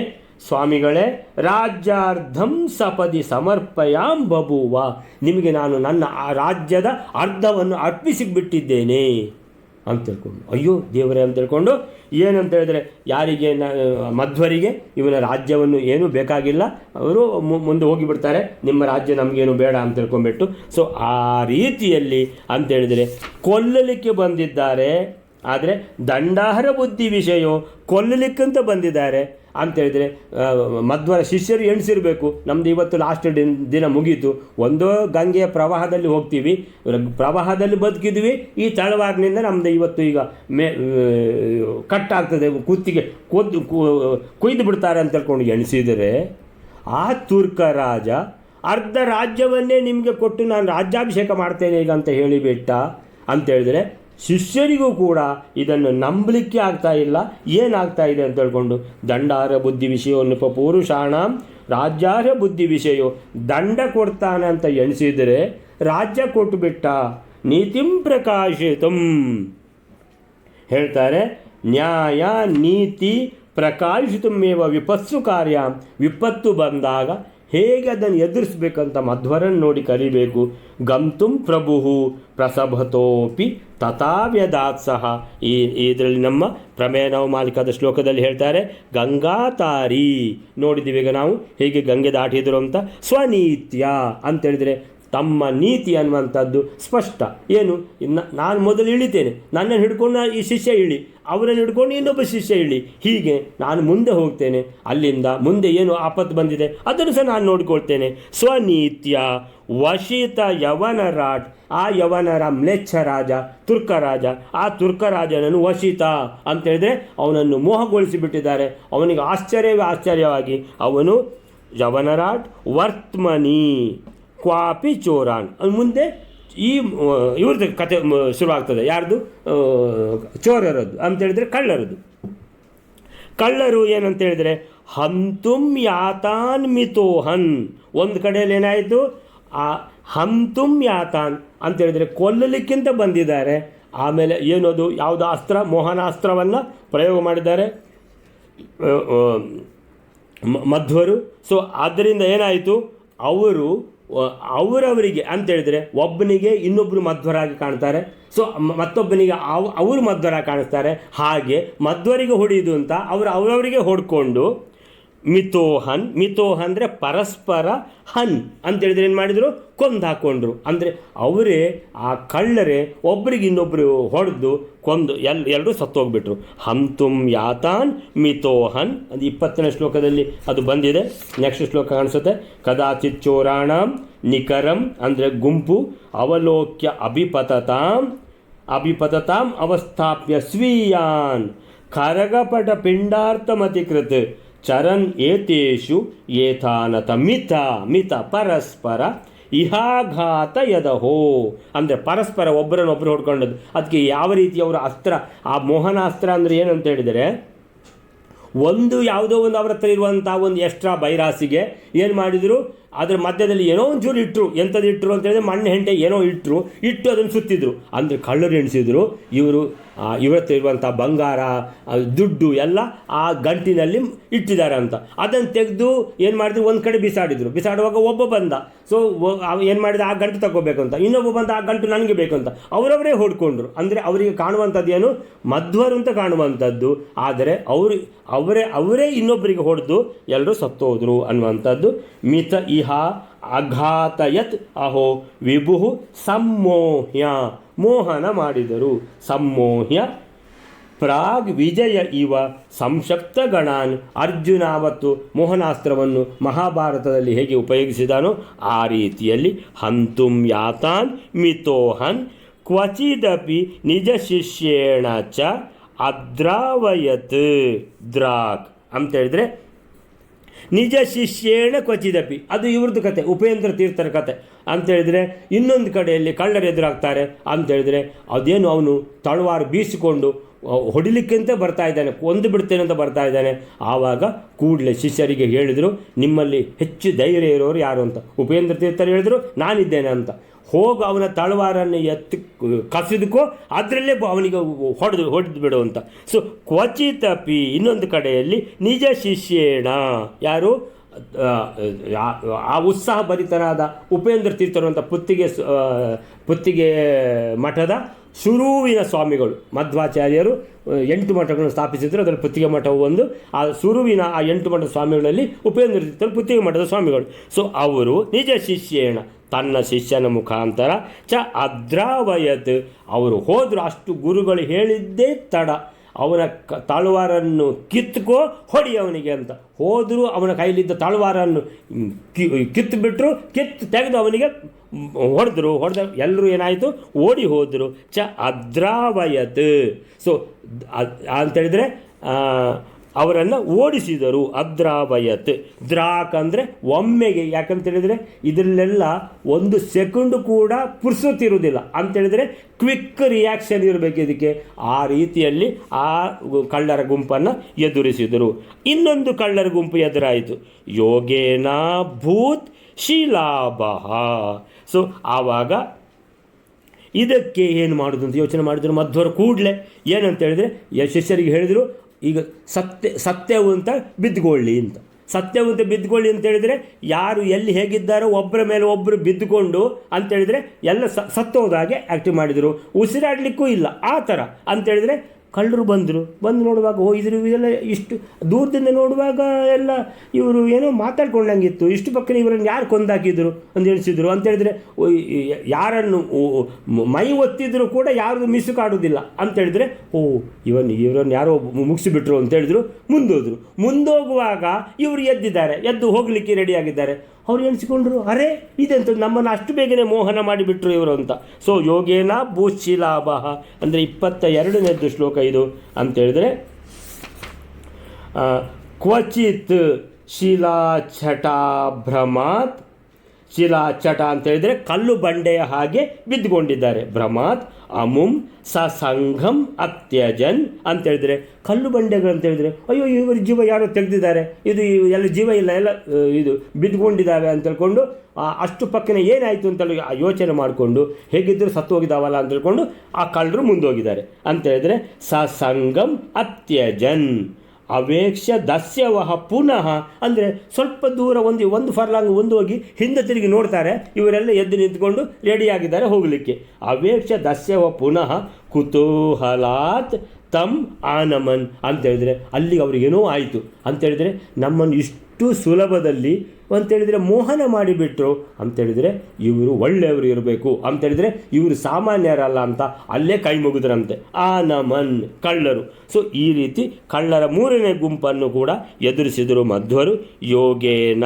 ಸ್ವಾಮಿಗಳೇ ರಾಜ್ಯಾರ್ಧಂ ಸಪದಿ ಸಮರ್ಪಯಾಂ ಬಭೂವ, ನಿಮಗೆ ನಾನು ನನ್ನ ಆ ರಾಜ್ಯದ ಅರ್ಧವನ್ನು ಅರ್ಪಿಸಿಬಿಟ್ಟಿದ್ದೇನೆ ಅಂತ ತಿಳ್ಕೊಂಡು, ಅಯ್ಯೋ ದೇವರೇ ಅಂತ ತಿಳ್ಕೊಂಡು ಏನಂತ ಹೇಳಿದ್ರೆ, ಯಾರಿಗೆ ಮಧ್ವರಿಗೆ ಇವನ ರಾಜ್ಯವನ್ನು ಏನೂ ಬೇಕಾಗಿಲ್ಲ, ಅವರು ಮುಂದೆ ಹೋಗಿಬಿಡ್ತಾರೆ, ನಿಮ್ಮ ರಾಜ್ಯ ನಮಗೇನು ಬೇಡ ಅಂತ ತಿಳ್ಕೊಂಡ್ಬಿಟ್ಟು. ಸೊ ಆ ರೀತಿಯಲ್ಲಿ ಅಂತೇಳಿದರೆ ಕೊಲ್ಲಲಿಕ್ಕೆ ಬಂದಿದ್ದಾರೆ ಆದರೆ ದಂಡಾಹರ ಬುದ್ಧಿ ವಿಷಯ ಕೊಲ್ಲಲಿಕ್ಕಂತ ಬಂದಿದ್ದಾರೆ ಅಂತೇಳಿದರೆ ಮಧ್ವರ ಶಿಷ್ಯರು ಎಣಿಸಿರಬೇಕು. ನಮ್ಮದು ಇವತ್ತು ಲಾಸ್ಟ್ ದಿನ ಮುಗೀತು. ಒಂದೋ ಗಂಗೆಯ ಪ್ರವಾಹದಲ್ಲಿ ಹೋಗ್ತೀವಿ, ಪ್ರವಾಹದಲ್ಲಿ ಬದುಕಿದ್ವಿ, ಈ ತಳವಾರಿನಿಂದ ನಮ್ಮದು ಇವತ್ತು ಈಗ ಕಟ್ಟಾಗ್ತದೆ, ಕುತ್ತಿಗೆ ಕುಯ್ದು ಬಿಡ್ತಾರೆ ಅಂತ ಹೇಳ್ಕೊಂಡು ಎಣಿಸಿದರೆ ಆ ತುರ್ಕ ರಾಜ ಅರ್ಧ ರಾಜ್ಯವನ್ನೇ ನಿಮಗೆ ಕೊಟ್ಟು ನಾನು ರಾಜ್ಯಾಭಿಷೇಕ ಮಾಡ್ತೇನೆ ಈಗ ಅಂತ ಹೇಳಿಬಿಟ್ಟ ಅಂತೇಳಿದರೆ ಶಿಷ್ಯರಿಗೂ ಕೂಡ ಇದನ್ನು ನಂಬಲಿಕ್ಕೆ ಆಗ್ತಾ ಇಲ್ಲ. ಏನಾಗ್ತಾ ಇದೆ ಅಂತ ಹೇಳ್ಕೊಂಡು ದಂಡಾರ ಬುದ್ಧಿ ವಿಷಯವನ್ನು ಪೂರುಷಾಣ ರಾಜ್ಯಾರ ಬುದ್ಧಿ ವಿಷಯ ದಂಡ ಕೊಡ್ತಾನೆ ಅಂತ ಎಣಿಸಿದರೆ ರಾಜ್ಯ ಕೊಟ್ಟುಬಿಟ್ಟ. ನೀತಿಂ ಪ್ರಕಾಶಿತಂ ಹೇಳ್ತಾರೆ, ನ್ಯಾಯ ನೀತಿ ಪ್ರಕಾಶಿತಮೇವ ವಿಪತ್ಸು ಕಾರ್ಯ. ವಿಪತ್ತು ಬಂದಾಗ ಹೇಗೆ ಅದನ್ನು ಎದುರಿಸ್ಬೇಕಂತ ಮಧ್ವರನ್ನು ನೋಡಿ ಕಲಿಬೇಕು. ಗಂತುಂ ಪ್ರಭು ಪ್ರಸಭತೋಪಿ ತಥಾವ್ಯದಾತ್ ಸಹ. ಇದರಲ್ಲಿ ನಮ್ಮ ಪ್ರಮೇಯ ನವಮಾಲಿಕಾದ ಶ್ಲೋಕದಲ್ಲಿ ಹೇಳ್ತಾರೆ, ಗಂಗಾತಾರಿ ನೋಡಿದ್ದೀವಿ ಈಗ ನಾವು ಹೇಗೆ ಗಂಗೆ ದಾಟಿದ್ರು ಅಂತ. ಸ್ವನೀತ್ಯ ಅಂತೇಳಿದರೆ ತಮ್ಮ ನೀತಿ ಅನ್ನುವಂಥದ್ದು ಸ್ಪಷ್ಟ. ಏನು, ನಾನು ಮೊದಲು ಇಳಿತೇನೆ, ನನ್ನನ್ನು ಹಿಡ್ಕೊಂಡು ಈ ಶಿಷ್ಯ ಇಳಿ, ಅವರನ್ನು ಹಿಡ್ಕೊಂಡು ಇನ್ನೊಬ್ಬ ಶಿಷ್ಯ ಇಳಿ, ಹೀಗೆ ನಾನು ಮುಂದೆ ಹೋಗ್ತೇನೆ. ಅಲ್ಲಿಂದ ಮುಂದೆ ಏನು ಆಪತ್ತು ಬಂದಿದೆ ಅದನ್ನು ಸಹ ನಾನು ನೋಡಿಕೊಳ್ತೇನೆ. ಸ್ವನೀತ್ಯ ವಶಿತ ಯವನರಾಟ್. ಆ ಯವನರ ಮ್ಲೇಚ್ಛ ರಾಜ ತುರ್ಕ ರಾಜ, ಆ ತುರ್ಕ ರಾಜನನ್ನು ವಶಿತ ಅಂತೇಳಿದರೆ ಅವನನ್ನು ಮೋಹಗೊಳಿಸಿಬಿಟ್ಟಿದ್ದಾರೆ. ಅವನಿಗೆ ಆಶ್ಚರ್ಯವಾಗಿ ಅವನು ಯವನರಾಟ್ ವರ್ತಮನಿ ಕ್ವಾಪಿ ಚೋರಾನ್. ಮುಂದೆ ಈ ಇವ್ರದ್ದು ಕತೆ ಶುರುವಾಗ್ತದೆ. ಯಾರ್ದು? ಚೋರರದ್ದು ಅಂತೇಳಿದರೆ ಕಳ್ಳರದ್ದು. ಕಳ್ಳರು ಏನಂತೇಳಿದರೆ ಹಂತುಂ ಯಾತಾನ್ ಮಿತೋಹನ್. ಒಂದು ಕಡೆಯಲ್ಲಿ ಏನಾಯಿತು, ಆ ಹಂತುಂ ಯಾತಾನ್ ಅಂತೇಳಿದರೆ ಕೊಲ್ಲಲಿಕ್ಕಿಂತ ಬಂದಿದ್ದಾರೆ. ಆಮೇಲೆ ಏನದು, ಯಾವುದೋ ಅಸ್ತ್ರ, ಮೋಹನಾಸ್ತ್ರವನ್ನು ಪ್ರಯೋಗ ಮಾಡಿದ್ದಾರೆ ಮಧ್ವರು. ಸೊ ಆದ್ದರಿಂದ ಏನಾಯಿತು, ಅವರವರಿಗೆ ಅಂತೇಳಿದರೆ ಒಬ್ಬನಿಗೆ ಇನ್ನೊಬ್ಬರು ಮಧ್ವರಾಗಿ ಕಾಣ್ತಾರೆ. ಸೊ ಮತ್ತೊಬ್ಬನಿಗೆ ಅವರು ಮಧ್ವರಾಗಿ ಕಾಣಿಸ್ತಾರೆ. ಹಾಗೆ ಮಧ್ವರಿಗೆ ಹೊಡೆಯುವುದು ಅಂತ ಅವರವರಿಗೆ ಹೊಡ್ಕೊಂಡು ಮಿತೋಹನ್. ಮಿತೋಹನ್ ಅಂದರೆ ಪರಸ್ಪರ ಹನ್ ಅಂತೇಳಿದ್ರೆ ಏನು ಮಾಡಿದರು, ಕೊಂದು ಹಾಕ್ಕೊಂಡ್ರು. ಅಂದರೆ ಅವರೇ ಆ ಕಳ್ಳರೇ ಒಬ್ಬರಿಗೆ ಇನ್ನೊಬ್ಬರು ಹೊಡೆದು ಕೊಂದು ಎಲ್ಲರೂ ಸತ್ತೋಗ್ಬಿಟ್ರು. ಹಂತುಂ ಯಾತಾನ್ ಮಿತೋಹನ್. ಅದು 20ನೇ ಶ್ಲೋಕದಲ್ಲಿ ಅದು ಬಂದಿದೆ. ನೆಕ್ಸ್ಟ್ ಶ್ಲೋಕ ಕಾಣಿಸುತ್ತೆ. ಕದಾಚಿತ್ ಚೋರಾಣಂ ನಿಕರಂ ಅಂದರೆ ಗುಂಪು ಅವಲೋಕ್ಯ ಅಭಿಪತತಾಂ ಅವಸ್ಥಾಪ್ಯ ಸ್ವೀಯಾನ್ ಖರಗಪಟ ಪಿಂಡಾರ್ಥಮತಿಕೃತ್ ಚರನ್ ಏತೇಷು ಏಥಾನತ ಮಿತ ಪರಸ್ಪರ ಇಹಾಘಾತ ಯದಹೋ. ಅಂದರೆ ಪರಸ್ಪರ ಒಬ್ಬರನ್ನೊಬ್ಬರು ಹೊಡ್ಕೊಂಡದ್ದು. ಅದಕ್ಕೆ ಯಾವ ರೀತಿ ಅವರ ಅಸ್ತ್ರ, ಆ ಮೋಹನಾಸ್ತ್ರ ಅಂದರೆ ಏನಂತ ಹೇಳಿದರೆ, ಒಂದು ಯಾವುದೋ ಒಂದು ಅವರ ಹತ್ರ ಇರುವಂಥ ಒಂದು ಎಕ್ಸ್ಟ್ರಾ ಬೈರಾಸಿಗೆ ಏನು ಮಾಡಿದರು, ಅದರ ಮಧ್ಯದಲ್ಲಿ ಏನೋ ಒಂಚೂರು ಇಟ್ಟರು. ಎಂಥದ್ದು ಇಟ್ಟರು ಅಂತ ಹೇಳಿದ್ರೆ ಮಣ್ಣು ಹೆಂಟೆ ಏನೋ ಇಟ್ಟು ಅದನ್ನು ಸುತ್ತಿದ್ರು. ಅಂದರೆ ಕಳ್ಳರು ಎಣಿಸಿದ್ರು ಇವರ ಹತ್ರ ಇರುವಂಥ ಬಂಗಾರ ದುಡ್ಡು ಎಲ್ಲ ಆ ಗಂಟಿನಲ್ಲಿ ಇಟ್ಟಿದ್ದಾರೆ ಅಂತ. ಅದನ್ನು ತೆಗೆದು ಏನು ಮಾಡಿದ್ರು, ಒಂದು ಕಡೆ ಬಿಸಾಡುವಾಗ ಒಬ್ಬ ಬಂದ. ಸೊ ಏನು ಮಾಡಿದ, ಆ ಗಂಟು ತಗೋಬೇಕು ಅಂತ. ಇನ್ನೊಬ್ಬ ಬಂದ, ಆ ಗಂಟು ನನಗೆ ಬೇಕು ಅಂತ. ಅವರವರೇ ಹೊಡ್ಕೊಂಡ್ರು. ಅಂದರೆ ಅವರಿಗೆ ಕಾಣುವಂಥದ್ದು ಏನು, ಮಧ್ವರು ಅಂತ ಕಾಣುವಂಥದ್ದು. ಆದರೆ ಅವರೇ ಇನ್ನೊಬ್ಬರಿಗೆ ಹೊಡೆದು ಎಲ್ಲರೂ ಸತ್ತೋದ್ರು ಅನ್ನುವಂಥದ್ದು. ಮಿತ ಇಹ ಅಘಾತಯತ್ ಅಹೋ ವಿಭು ಸಮ್ಮೋಹ್ಯ. ಮೋಹನ ಮಾಡಿದರು. ಸಮ್ಮೋಹ್ಯ ಪ್ರಾಗ್ ವಿಜಯ ಇವ ಸಂಶಕ್ತ ಗಣಾನ್. ಅರ್ಜುನ ಅವತ್ತು ಮೋಹನಾಸ್ತ್ರವನ್ನು ಮಹಾಭಾರತದಲ್ಲಿ ಹೇಗೆ ಉಪಯೋಗಿಸಿದಾನೋ ಆ ರೀತಿಯಲ್ಲಿ ಹಂತುಂ ಯಾತಾನ್ ಮಿತೋಹನ್ ಕ್ವಚಿದಪಿ ನಿಜ ಶಿಷ್ಯೇಣ ಚ ಅದ್ರಾವಯತ್. ದ್ರಾಕ್ ಅಂತ ಹೇಳಿದರೆ ನಿಜ ಶಿಷ್ಯೇಣ ಕ್ವಚಿದಪಿ, ಅದು ಇವ್ರದ್ದು ಕತೆ, ಉಪೇಂದ್ರ ತೀರ್ಥರ ಕತೆ ಅಂತೇಳಿದರೆ. ಇನ್ನೊಂದು ಕಡೆಯಲ್ಲಿ ಕಳ್ಳರು ಎದುರಾಗ್ತಾರೆ ಅಂತೇಳಿದರೆ ಅದೇನು, ಅವನು ತಳವಾರು ಬೀಸಿಕೊಂಡು ಹೊಡಿಲಿಕ್ಕಿಂತ ಬರ್ತಾ ಇದ್ದಾನೆ, ಕೊಂದು ಬಿಡ್ತೇನೆ ಅಂತ ಬರ್ತಾ ಇದ್ದಾನೆ. ಆವಾಗ ಕೂಡಲೇ ಶಿಷ್ಯರಿಗೆ ಹೇಳಿದರು, ನಿಮ್ಮಲ್ಲಿ ಹೆಚ್ಚು ಧೈರ್ಯ ಇರೋರು ಯಾರು ಅಂತ. ಉಪೇಂದ್ರ ತೀರ್ಥರು ಹೇಳಿದರು, ನಾನಿದ್ದೇನೆ ಅಂತ. ಹೋಗಿ ಅವನ ತಳವಾರನ್ನು ಎತ್ತಿ ಕಸಿದಕ್ಕೋ ಅದರಲ್ಲೇ ಅವನಿಗೆ ಹೊಡೆದು ಬಿಡು ಅಂತ. ಸೊ ಕ್ವಚಿತಪಿ ಇನ್ನೊಂದು ಕಡೆಯಲ್ಲಿ ನಿಜ ಶಿಷ್ಯೇಣ, ಯಾರು ಆ ಉತ್ಸಾಹ ಭರಿತರಾದ ಉಪೇಂದ್ರ ತೀರ್ಥರು ಅಂತ ಪುತ್ತಿಗೆ ಮಠದ ಸುರುವಿನ ಸ್ವಾಮಿಗಳು. ಮಧ್ವಾಚಾರ್ಯರು 8 ಮಠಗಳನ್ನು ಸ್ಥಾಪಿಸಿದ್ರು. ಅದರ ಪುತ್ತಿಗೆ ಮಠವು ಒಂದು. ಆ ಸುರುವಿನ ಆ 8 ಮಠದ ಸ್ವಾಮಿಗಳಲ್ಲಿ ಉಪೇಂದ್ರ ತೀರ್ಥರು ಪುತ್ತಿಗೆ ಮಠದ ಸ್ವಾಮಿಗಳು. ಸೊ ಅವರು ನಿಜ ಶಿಷ್ಯೇಣ ತನ್ನ ಶಿಷ್ಯನ ಮುಖಾಂತರ ಚ ಅದ್ರಾವಯತ್, ಅವರು ಹೋದರು. ಅಷ್ಟು ಗುರುಗಳು ಹೇಳಿದ್ದೇ ತಡ, ಅವನ ತಳವಾರನ್ನು ಕಿತ್ಕೋ ಹೊಡಿ ಅವನಿಗೆ ಅಂತ ಹೋದರೂ ಅವನ ಕೈಲಿದ್ದ ತಳವಾರನ್ನು ಕಿತ್ತುಬಿಟ್ರು. ತೆಗೆದು ಅವನಿಗೆ ಹೊಡೆದ್ರು. ಎಲ್ಲರೂ ಏನಾಯಿತು, ಓಡಿ ಹೋದರು. ಚ ಅದ್ರಾವಯತ್, ಸೊ ಅಂತೇಳಿದರೆ ಅವರನ್ನು ಓಡಿಸಿದರು. ಅದ್ರಾವಯತ್, ದ್ರಾಕ್ ಅಂದರೆ ಒಮ್ಮೆಗೆ, ಯಾಕಂತೇಳಿದರೆ ಇದರಲ್ಲೆಲ್ಲ ಒಂದು ಸೆಕೆಂಡು ಕೂಡ ಪುರ್ಸೊತ್ತಿರುವುದಿಲ್ಲ ಅಂತೇಳಿದರೆ ಕ್ವಿಕ್ ರಿಯಾಕ್ಷನ್ ಇರಬೇಕು ಇದಕ್ಕೆ. ಆ ರೀತಿಯಲ್ಲಿ ಆ ಕಳ್ಳರ ಗುಂಪನ್ನು ಎದುರಿಸಿದರು. ಇನ್ನೊಂದು ಕಳ್ಳರ ಗುಂಪು ಎದುರಾಯಿತು. ಯೋಗೇನ ಭೂತ್ ಶೀಲಾಭಃ. ಸೊ ಆವಾಗ ಇದಕ್ಕೆ ಏನು ಮಾಡೋದು ಅಂತ ಯೋಚನೆ ಮಾಡಿದರು ಮಧ್ವರು. ಕೂಡಲೇ ಏನಂತೇಳಿದರೆ ಶಿಷ್ಯರಿಗೆ ಹೇಳಿದರು, ಈಗ ಸತ್ಯವು ಅಂತ ಬಿದ್ದುಕೊಳ್ಳಿ ಅಂತ. ಸತ್ಯವು ಅಂತ ಬಿದ್ದುಕೊಳ್ಳಿ ಅಂತೇಳಿದರೆ ಯಾರು ಎಲ್ಲಿ ಹೇಗಿದ್ದಾರೋ ಒಬ್ಬರ ಮೇಲೆ ಒಬ್ಬರು ಬಿದ್ದುಕೊಂಡು ಅಂತೇಳಿದರೆ ಎಲ್ಲ ಸತ್ತೋದಾಗೆ ಆ್ಯಕ್ಟ್ ಮಾಡಿದರು. ಉಸಿರಾಡಲಿಕ್ಕೂ ಇಲ್ಲ ಆ ಥರ ಅಂತೇಳಿದರೆ ಕಳ್ಳರು ಬಂದು ನೋಡುವಾಗ ಇದೆಲ್ಲ ಇಷ್ಟು ದೂರದಿಂದ ನೋಡುವಾಗ ಎಲ್ಲ ಇವರು ಏನೋ ಮಾತಾಡ್ಕೊಂಡಂಗಿತ್ತು, ಇಷ್ಟು ಪಕ್ಕನೆ ಇವರನ್ನು ಯಾರು ಕೊಂದಾಕಿದ್ರು ಅಂತ ಎಣಿಸಿದ್ರು ಅಂತೇಳಿದರೆ ಯಾರನ್ನು ಮೈ ಒತ್ತಿದ್ರು ಕೂಡ ಯಾರು ಮಿಸ್ಸು ಕಾಡುವುದಿಲ್ಲ ಅಂತೇಳಿದರೆ ಇವರನ್ನು ಯಾರೋ ಮುಗಿಸಿಬಿಟ್ರು ಅಂತೇಳಿದ್ರು. ಮುಂದೋಗುವಾಗ ಇವರು ಎದ್ದು ಹೋಗಲಿಕ್ಕೆ ರೆಡಿಯಾಗಿದ್ದಾರೆ. ಅವ್ರು ಎಣಿಸಿಕೊಂಡ್ರು, ಅರೆ ಇದೆಂತ ನಮ್ಮನ್ನು ಅಷ್ಟು ಬೇಗನೆ ಮೋಹನ ಮಾಡಿಬಿಟ್ರು ಇವರು ಅಂತ. ಸೊ ಯೋಗೇನ ಭೂಶೀಲಾಭ ಅಂದರೆ 22ನೇದು ಶ್ಲೋಕ ಇದು ಅಂತೇಳಿದರೆ, ಕ್ವಚಿತ್ ಶಿಲಾಛಟಾಭ್ರಮಾತ್. ಶಿಲಾಚಟ ಅಂತೇಳಿದರೆ ಕಲ್ಲು ಬಂಡೆಯ ಹಾಗೆ ಬಿದ್ದುಕೊಂಡಿದ್ದಾರೆ. ಭ್ರಮಾತ್ ಅಮುಂ ಸಸಂಘಂ ಅತ್ಯಜನ್ ಅಂತೇಳಿದರೆ ಕಲ್ಲು ಬಂಡೆಗಳು ಅಂತೇಳಿದರೆ ಅಯ್ಯೋ ಇವರು ಜೀವ ಯಾರೋ ತೆಗೆದಿದ್ದಾರೆ, ಇದು ಎಲ್ಲ ಜೀವ ಇಲ್ಲ, ಎಲ್ಲ ಇದು ಬಿದ್ದುಕೊಂಡಿದ್ದಾವೆ ಅಂತ ಹೇಳ್ಕೊಂಡು ಅಷ್ಟು ಪಕ್ಕನೆ ಏನಾಯಿತು ಅಂತ ಯೋಚನೆ ಮಾಡಿಕೊಂಡು ಹೇಗಿದ್ದರೂ ಸತ್ತು ಹೋಗಿದ್ದಾವಲ್ಲ ಅಂತ ಹೇಳ್ಕೊಂಡು ಆ ಕಳ್ಳರು ಮುಂದೋಗಿದ್ದಾರೆ ಅಂತೇಳಿದರೆ ಸಸಂಗಂ ಅತ್ಯಜನ್ ಅವೇಕ್ಷ ದಸ್ಯವಹ ಪುನಃ ಅಂದರೆ ಸ್ವಲ್ಪ ದೂರ ಒಂದು ಫರ್ಲಾಂಗ್ ಹೋಗಿ ಹಿಂದೆ ತಿರುಗಿ ನೋಡ್ತಾರೆ. ಇವರೆಲ್ಲ ಎದ್ದು ನಿಂತ್ಕೊಂಡು ರೆಡಿಯಾಗಿದ್ದಾರೆ ಹೋಗಲಿಕ್ಕೆ. ಅವೇಕ್ಷ ದಸ್ಯವ ಪುನಃ ಕುತೂಹಲಾತ್ ತಮ್ ಆನಮನ್ ಅಂತೇಳಿದರೆ ಅಲ್ಲಿಗೆ ಅವ್ರಿಗೇನೋ ಆಯಿತು ಅಂತೇಳಿದರೆ ನಮ್ಮನ್ನು ಇಷ್ಟು ಸುಲಭದಲ್ಲಿ ಅಂತೇಳಿದರೆ ಮೋಹನ ಮಾಡಿಬಿಟ್ರು ಅಂತೇಳಿದರೆ ಇವರು ಒಳ್ಳೆಯವರು ಇರಬೇಕು ಅಂತೇಳಿದರೆ ಇವರು ಸಾಮಾನ್ಯರಲ್ಲ ಅಂತ ಅಲ್ಲೇ ಕೈ ಮುಗಿದ್ರಂತೆ. ಆನಮನ್ ಕಳ್ಳರು. ಸೊ ಈ ರೀತಿ ಕಳ್ಳರ 3ನೇ ಗುಂಪನ್ನು ಕೂಡ ಎದುರಿಸಿದರು ಮಧ್ವರು. ಯೋಗೇನ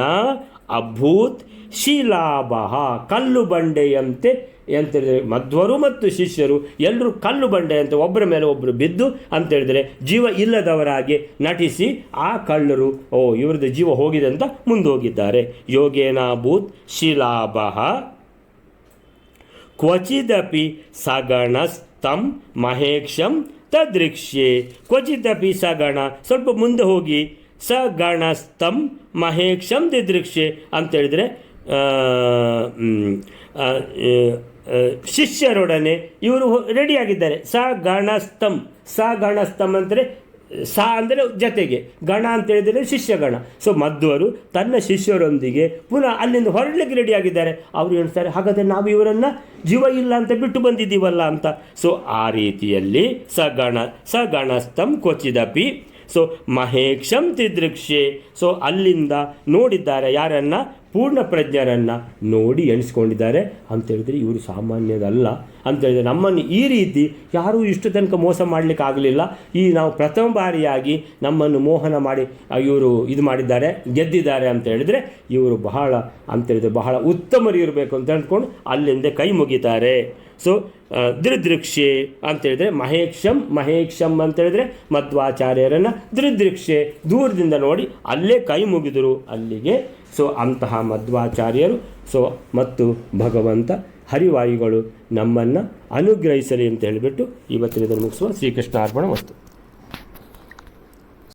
ಅಭೂತ್ ಶೀಲಾಭಃ ಕಲ್ಲು ಬಂಡೆಯಂತೆ ಅಂತೇಳಿದರೆ ಮಧ್ವರು ಮತ್ತು ಶಿಷ್ಯರು ಎಲ್ಲರೂ ಕಲ್ಲು ಬಂಡೆಯಂತೆ ಒಬ್ಬರ ಮೇಲೆ ಒಬ್ಬರು ಬಿದ್ದು ಅಂತೇಳಿದರೆ ಜೀವ ಇಲ್ಲದವರಾಗಿ ನಟಿಸಿ ಆ ಕಳ್ಳರು ಇವ್ರದ್ದು ಜೀವ ಹೋಗಿದೆ ಅಂತ ಮುಂದೋಗಿದ್ದಾರೆ. ಯೋಗೇನಾಭೂತ್ ಶೀಲಾಭಃ ಕ್ವಚಿದಪಿ ಸಗಣಸ್ತಂ ಮಹೇಕ್ಷಂ ತದೃಕ್ಷ್ಯೆ. ಕ್ವಚಿದಪಿ ಸಗಣ ಸ್ವಲ್ಪ ಮುಂದೆ ಹೋಗಿ ಸಗಣಸ್ತಂ ಮಹೇಕ್ಷಂ ದಿದೃಕ್ಷ್ಯೆ ಅಂತೇಳಿದರೆ ಶಿಷ್ಯರೊಡನೆ ಇವರು ರೆಡಿಯಾಗಿದ್ದಾರೆ. ಗಣಸ್ತಂ ಅಂದರೆ ಅಂದರೆ ಜೊತೆಗೆ, ಗಣ ಅಂತೇಳಿದರೆ ಶಿಷ್ಯಗಣ. ಸೊ ಮಧ್ವರು ತನ್ನ ಶಿಷ್ಯರೊಂದಿಗೆ ಪುನಃ ಅಲ್ಲಿಂದ ಹೊರಡಲಿಕ್ಕೆ ರೆಡಿಯಾಗಿದ್ದಾರೆ. ಅವರು ಹೇಳ್ತಾರೆ, ಹಾಗಾದರೆ ನಾವು ಇವರನ್ನು ಜೀವ ಇಲ್ಲ ಅಂತ ಬಿಟ್ಟು ಬಂದಿದ್ದೀವಲ್ಲ ಅಂತ. ಸೊ ಆ ರೀತಿಯಲ್ಲಿ ಸಗಣಸ್ತಂ ಕ್ವಚಿದಪಿ. ಸೊ ಮಹೇಕ್ಷಂ ತಿದೃಕ್ಷ್ಯೆ. ಸೊ ಅಲ್ಲಿಂದ ನೋಡಿದ್ದಾರೆ ಯಾರನ್ನು, ಪೂರ್ಣ ಪ್ರಜ್ಞರನ್ನು ನೋಡಿ ಎಣಿಸ್ಕೊಂಡಿದ್ದಾರೆ ಅಂತೇಳಿದರೆ ಇವರು ಸಾಮಾನ್ಯದಲ್ಲ ಅಂತೇಳಿದರೆ ನಮ್ಮನ್ನು ಈ ರೀತಿ ಯಾರೂ ಇಷ್ಟು ತನಕ ಮೋಸ ಮಾಡಲಿಕ್ಕೆ ಆಗಲಿಲ್ಲ. ಈ ನಾವು ಪ್ರಥಮ ಬಾರಿಯಾಗಿ ನಮ್ಮನ್ನು ಮೋಹನ ಮಾಡಿ ಇವರು ಇದು ಮಾಡಿದ್ದಾರೆ, ಗೆದ್ದಿದ್ದಾರೆ ಅಂತ ಹೇಳಿದರೆ ಇವರು ಬಹಳ ಅಂತೇಳಿದರೆ ಬಹಳ ಉತ್ತಮರು ಇರಬೇಕು ಅಂತ ಅಂದ್ಕೊಂಡು ಅಲ್ಲಿಂದ ಕೈ ಮುಗಿತಾರೆ. ಸೊ ದೃದೃಕ್ಷೆ ಅಂತೇಳಿದರೆ ಮಹೇಕ್ಷಂ ಅಂತೇಳಿದರೆ ಮಧ್ವಾಚಾರ್ಯರನ್ನು ದೃದೃಕ್ಷೆ ದೂರದಿಂದ ನೋಡಿ ಅಲ್ಲೇ ಕೈ ಮುಗಿದರು ಅಲ್ಲಿಗೆ. ಸೊ ಅಂತಹ ಮಧ್ವಾಚಾರ್ಯರು ಮತ್ತು ಭಗವಂತ ಹರಿವಾಯುಗಳು ನಮ್ಮನ್ನು ಅನುಗ್ರಹಿಸಲಿ ಅಂತ ಹೇಳಿಬಿಟ್ಟು ಇವತ್ತಿನ ಮುಗಿಸುವ. ಶ್ರೀಕೃಷ್ಣ ಅರ್ಪಣ ವಸ್ತು.